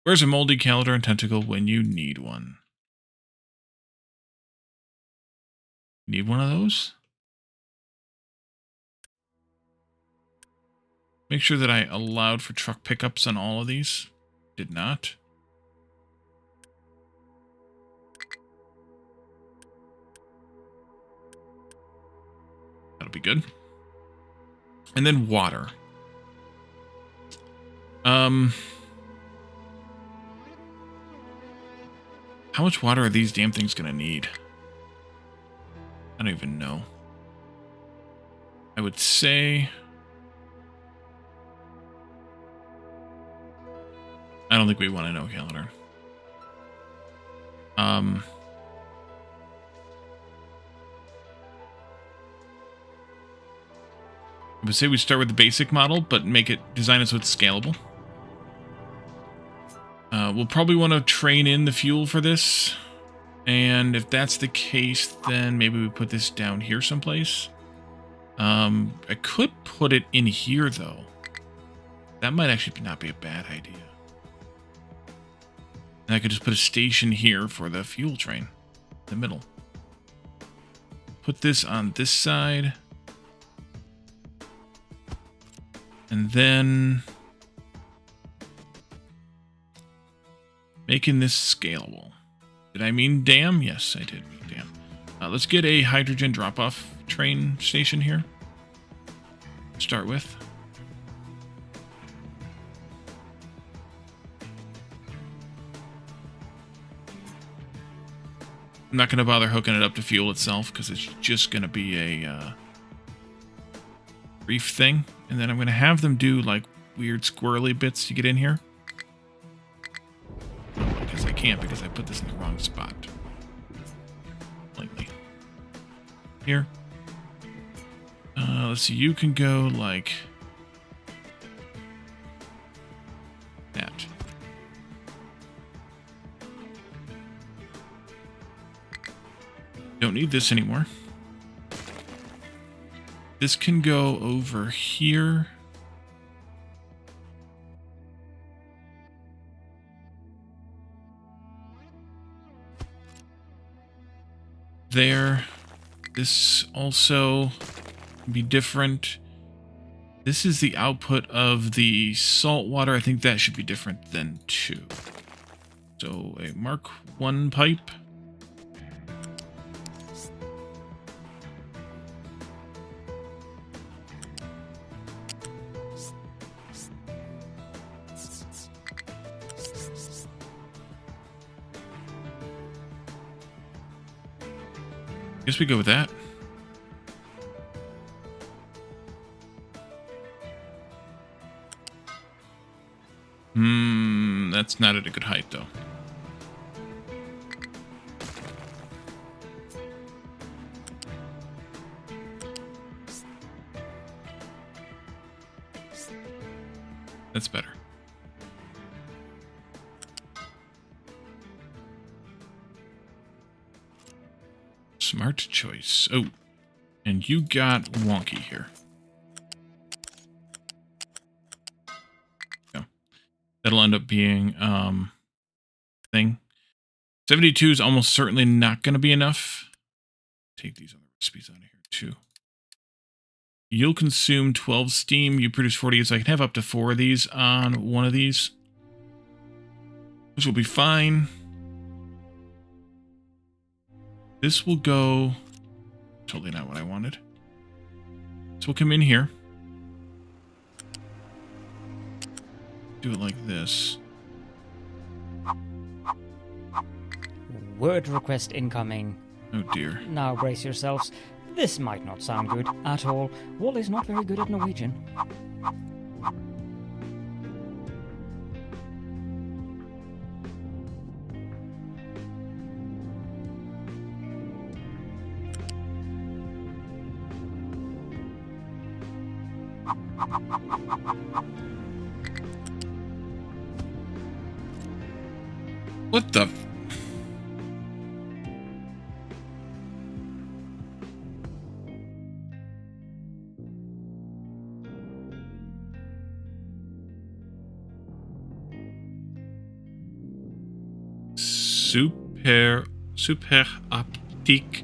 Where's a moldy calendar and tentacle when you need one? Need one of those? Make sure that I allowed for truck pickups on all of these. Did not. That'll be good. And then water. How much water are these damn things gonna need? I don't even know. I would say... I don't think we want to know, calendar. I would say we start with the basic model, but make it, design it so it's scalable. We'll probably want to train in the fuel for this. And if that's the case, then maybe we put this down here someplace. I could put it in here, though. That might actually not be a bad idea. And I could just put a station here for the fuel train. In the middle. Put this on this side. And then... making this scalable. Did I mean dam? Yes, I did mean dam. Let's get a hydrogen drop-off train station here. Start with. I'm not going to bother hooking it up to fuel itself because it's just going to be a brief thing. And then I'm going to have them do like weird squirrely bits to get in here. Because I can't, because I put this in the wrong spot. Lately. Here. Let's see, you can go like that. Don't need this anymore. This can go over here. There. This also can be different. This is the output of the salt water. I think that should be different than 2. So a Mark 1 pipe. Guess we go with that. That's not at a good height, though. That's better. Smart choice. Oh, and you got wonky here. Yeah. That'll end up being thing. 72 is almost certainly not going to be enough. Take these other recipes out of here too. You'll consume 12 steam. You produce 48, so I can have up to 4 of these on one of these, which will be fine. This will go... Totally not what I wanted. So we'll come in here. Do it like this. Word request incoming. Oh dear. Now brace yourselves. This might not sound good at all. Wall is not very good at Norwegian. What the... Super Optik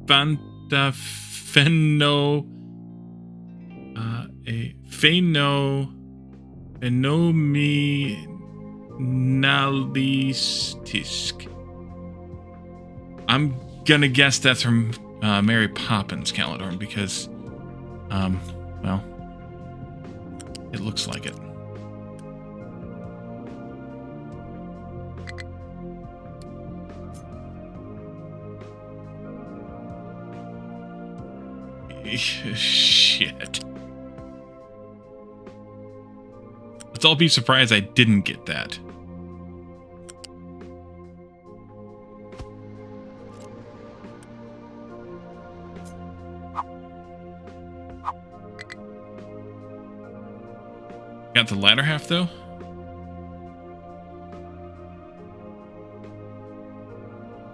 Fanta Phenomenalistisk. I'm gonna guess that's from Mary Poppins, Calidorn, because, well, it looks like it. Shit. Let's all be surprised I didn't get that. Got the latter half, though?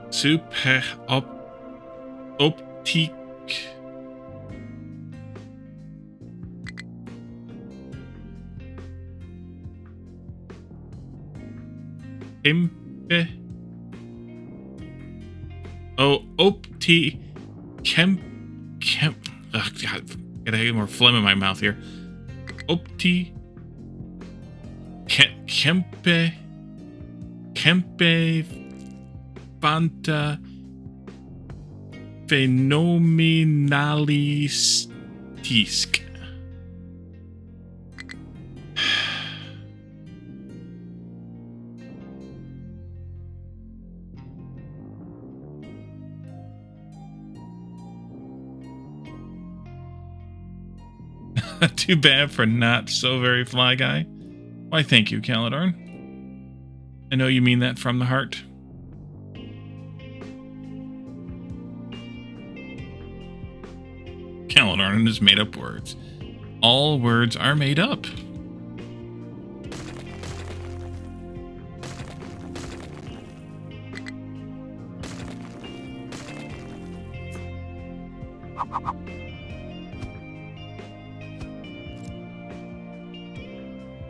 Super Optik. Opti. Oh, God. Gotta get more phlegm in my mouth here. Opti. Kempe Fanta Phenomenalistisk. Too bad for not so very fly guy. Why, thank you, Caladorn. I know you mean that from the heart. Caladorn and his made-up words. All words are made up.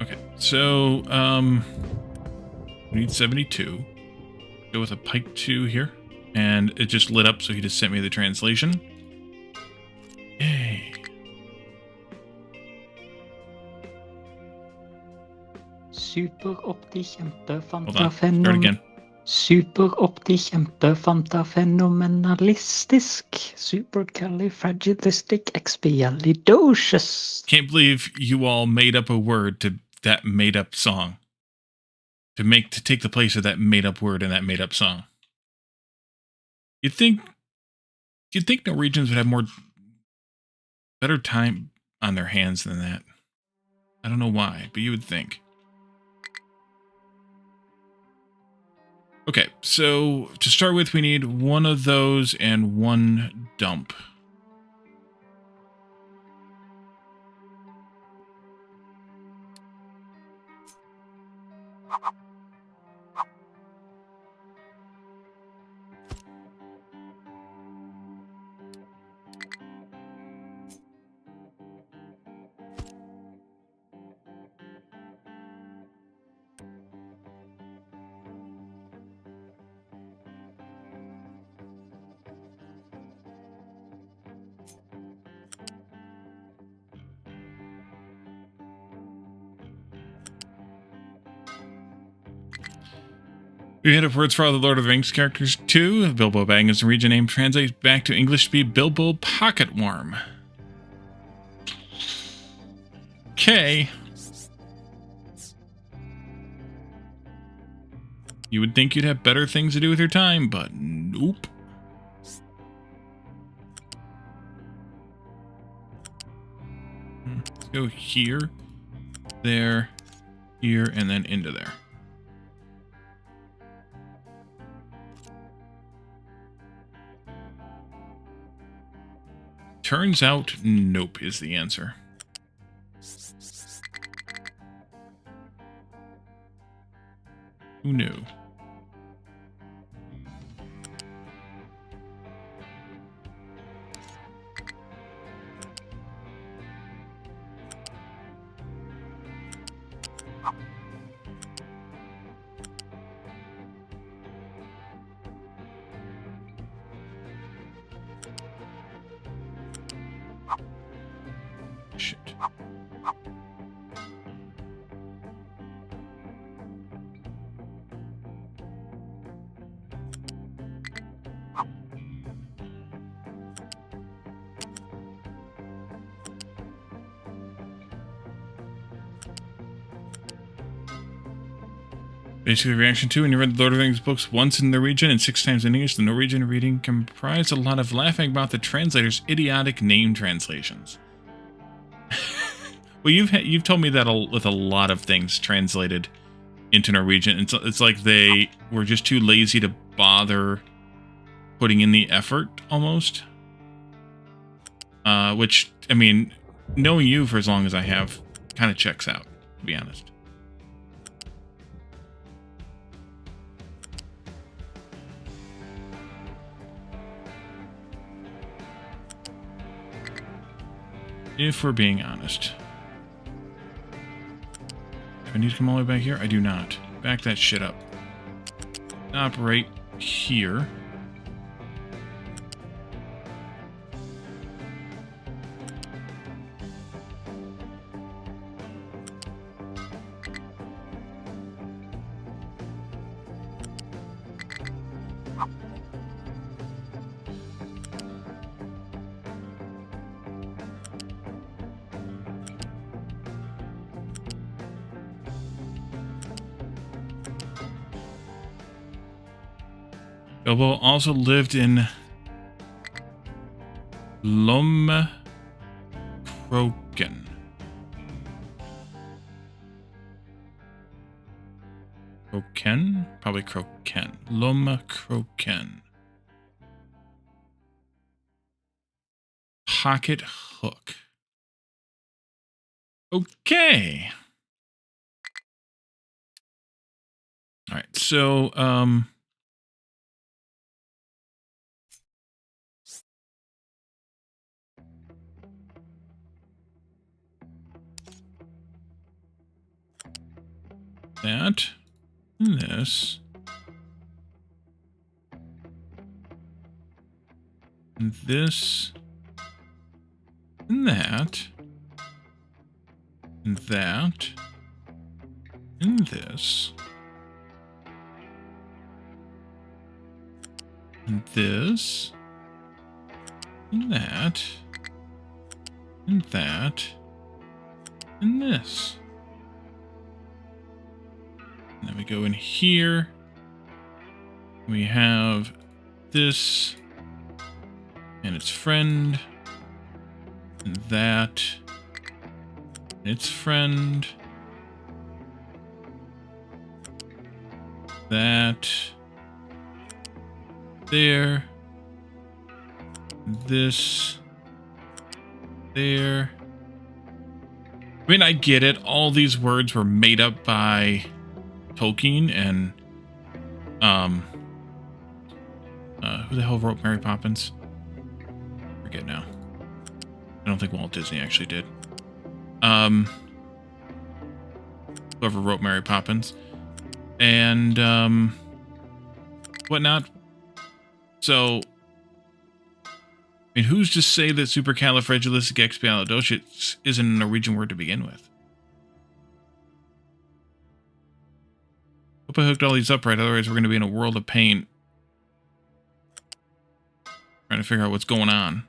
Okay, so, we need 72. Go with a pike 2 here. And it just lit up, so he just sent me the translation. Yay. Superopti kjempe Hold on, start again. Superopti kjempe fenomenalistisk. Supercalifragilisticexpialidocious. Can't believe you all made up a word to that made up song. To take the place of that made up word in that made up song. You'd think Norwegians would have better time on their hands than that. I don't know why, but you would think. Okay, so to start with, we need one of those and one dump. We had words for all the Lord of the Rings characters too. Bilbo Baggins' region name translates back to English to be Bilbo Pocketworm. Okay. You would think you'd have better things to do with your time, but nope. Let's go here, there, here, and then into there. Turns out, nope is the answer. Who knew? Shit. Basically, reaction to when you read the Lord of the Rings books once in Norwegian and 6 times in English, the Norwegian reading comprised a lot of laughing about the translator's idiotic name translations. Well, you've told me that with a lot of things translated into Norwegian. It's like they were just too lazy to bother putting in the effort, almost. Which, I mean, knowing you for as long as I have, kind of checks out, to be honest. If we're being honest. Do I need to come all the way back here? I do not. Back that shit up. Stop right here. Bilbo also lived in Lomkroken. Croken? Probably Croken. Loma Croken. Pocket hook. Okay. All right. So, that, and this, and this, and that, and that, and this, and this, and that, and that, and this. And then we go in here. We have this and its friend, and that, and its friend, that, there, this, there. I mean, I get it. All these words were made up by Tolkien and, who the hell wrote Mary Poppins? Forget now. I don't think Walt Disney actually did. Whoever wrote Mary Poppins. And, whatnot. So, I mean, who's to say that supercalifragilisticexpialidocious isn't a Norwegian word to begin with? Hope I hooked all these up right, otherwise we're going to be in a world of pain. Trying to figure out what's going on.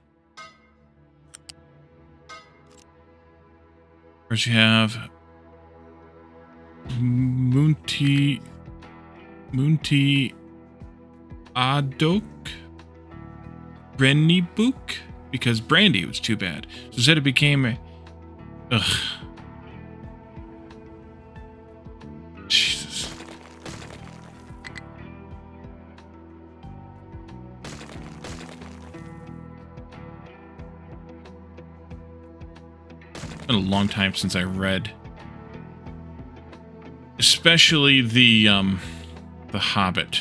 First you have Munti Adok Brennibuk, because brandy was too bad. So instead it became a... Ugh. Jesus. It's been a long time since I read. Especially the Hobbit.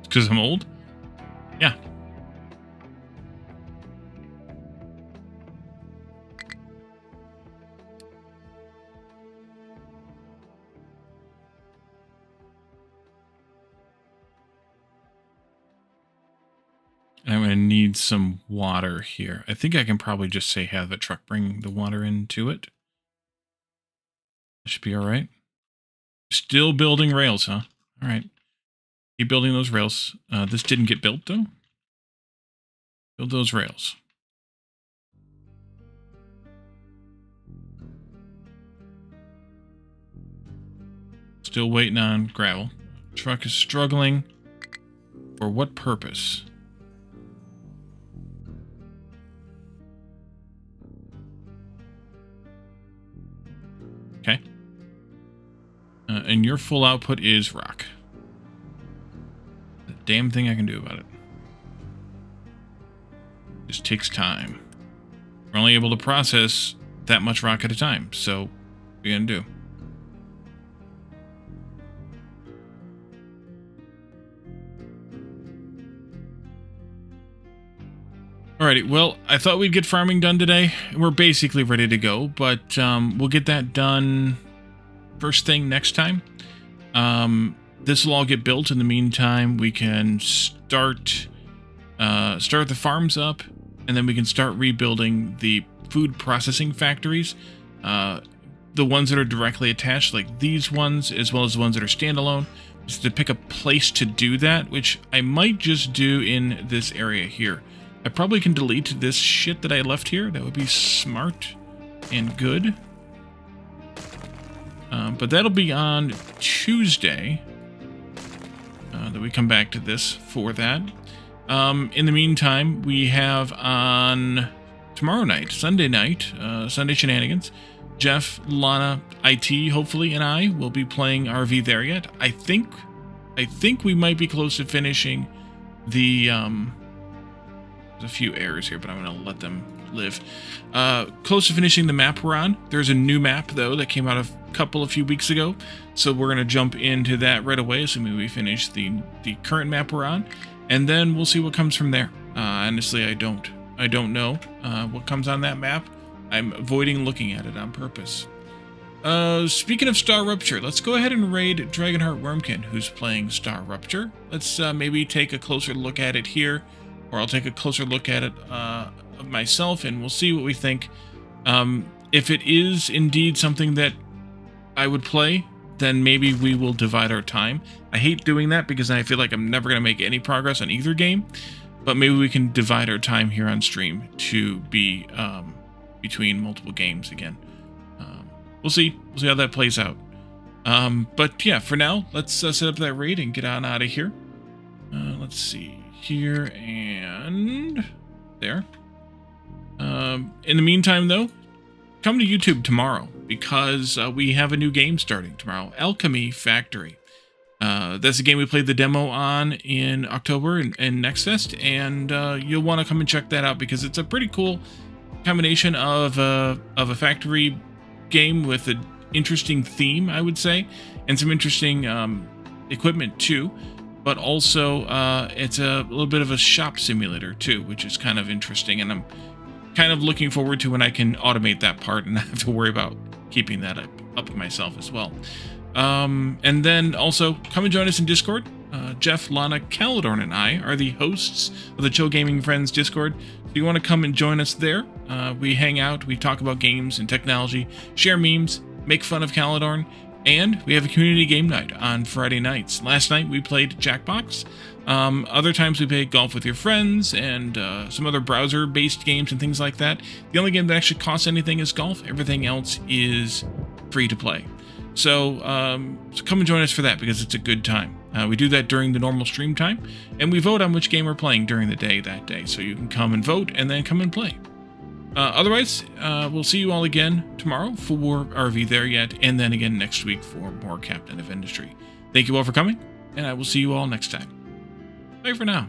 Because I'm old? Yeah. And I'm going to need some water here. I think I can probably just say have the truck bring the water into it. That should be all right. Still building rails, huh? All right. Keep building those rails. This didn't get built, though. Build those rails. Still waiting on gravel. Truck is struggling. For what purpose? Okay. And your full output is rock. The damn thing I can do about it. Just takes time. We're only able to process that much rock at a time, so what are you gonna do? Alrighty, well, I thought we'd get farming done today. We're basically ready to go, but we'll get that done first thing next time. This will all get built. In the meantime, we can start the farms up, and then we can start rebuilding the food processing factories. The ones that are directly attached, like these ones, as well as the ones that are standalone, just to pick a place to do that, which I might just do in this area here. I probably can delete this shit that I left here. That would be smart and good. But that'll be on Tuesday that we come back to this for that. In the meantime, we have on tomorrow night, Sunday night, Sunday Shenanigans, Jeff, Lana, IT, hopefully, and I will be playing RV There Yet. I think we might be close to finishing the, there's a few errors here, but I'm going to let them live. Close to finishing the map we're on. There's a new map, though, that came out a few weeks ago, so we're going to jump into that right away, assuming we finish the current map we're on, and then we'll see what comes from there. Honestly, I don't know what comes on that map. I'm avoiding looking at it on purpose. Speaking of Star Rupture, let's go ahead and raid Dragonheart Wormkin, who's playing Star Rupture. Let's maybe take a closer look at it here, or I'll take a closer look at it myself, and we'll see what we think. If it is indeed something that I would play, then maybe we will divide our time. I hate doing that because I feel like I'm never going to make any progress on either game, but maybe we can divide our time here on stream to be between multiple games again. We'll see how that plays out. But yeah, for now, let's set up that raid and get on out of here. Let's see here and there. In the meantime, though, come to YouTube tomorrow because we have a new game starting tomorrow, Alchemy Factory. That's a game we played the demo on in October in NextFest, and you'll want to come and check that out because it's a pretty cool combination of a factory game with an interesting theme, I would say, and some interesting equipment too. But also, it's a little bit of a shop simulator too, which is kind of interesting, and I'm kind of looking forward to when I can automate that part and not have to worry about keeping that up myself as well. And then also, come and join us in Discord. Jeff, Lana, Caladorn, and I are the hosts of the Chill Gaming Friends Discord. So you want to come and join us there. We hang out, we talk about games and technology, share memes, make fun of Caladorn, and we have a community game night on Friday nights. Last night we played Jackbox. Other times we play golf with your friends and some other browser-based games and things like that. The only game that actually costs anything is golf. Everything else is free to play. So come and join us for that because it's a good time. We do that during the normal stream time, and we vote on which game we're playing during the day that day. So you can come and vote and then come and play. Otherwise, we'll see you all again tomorrow for RV There Yet, and then again next week for more Captain of Industry. Thank you all for coming, and I will see you all next time. Bye for now.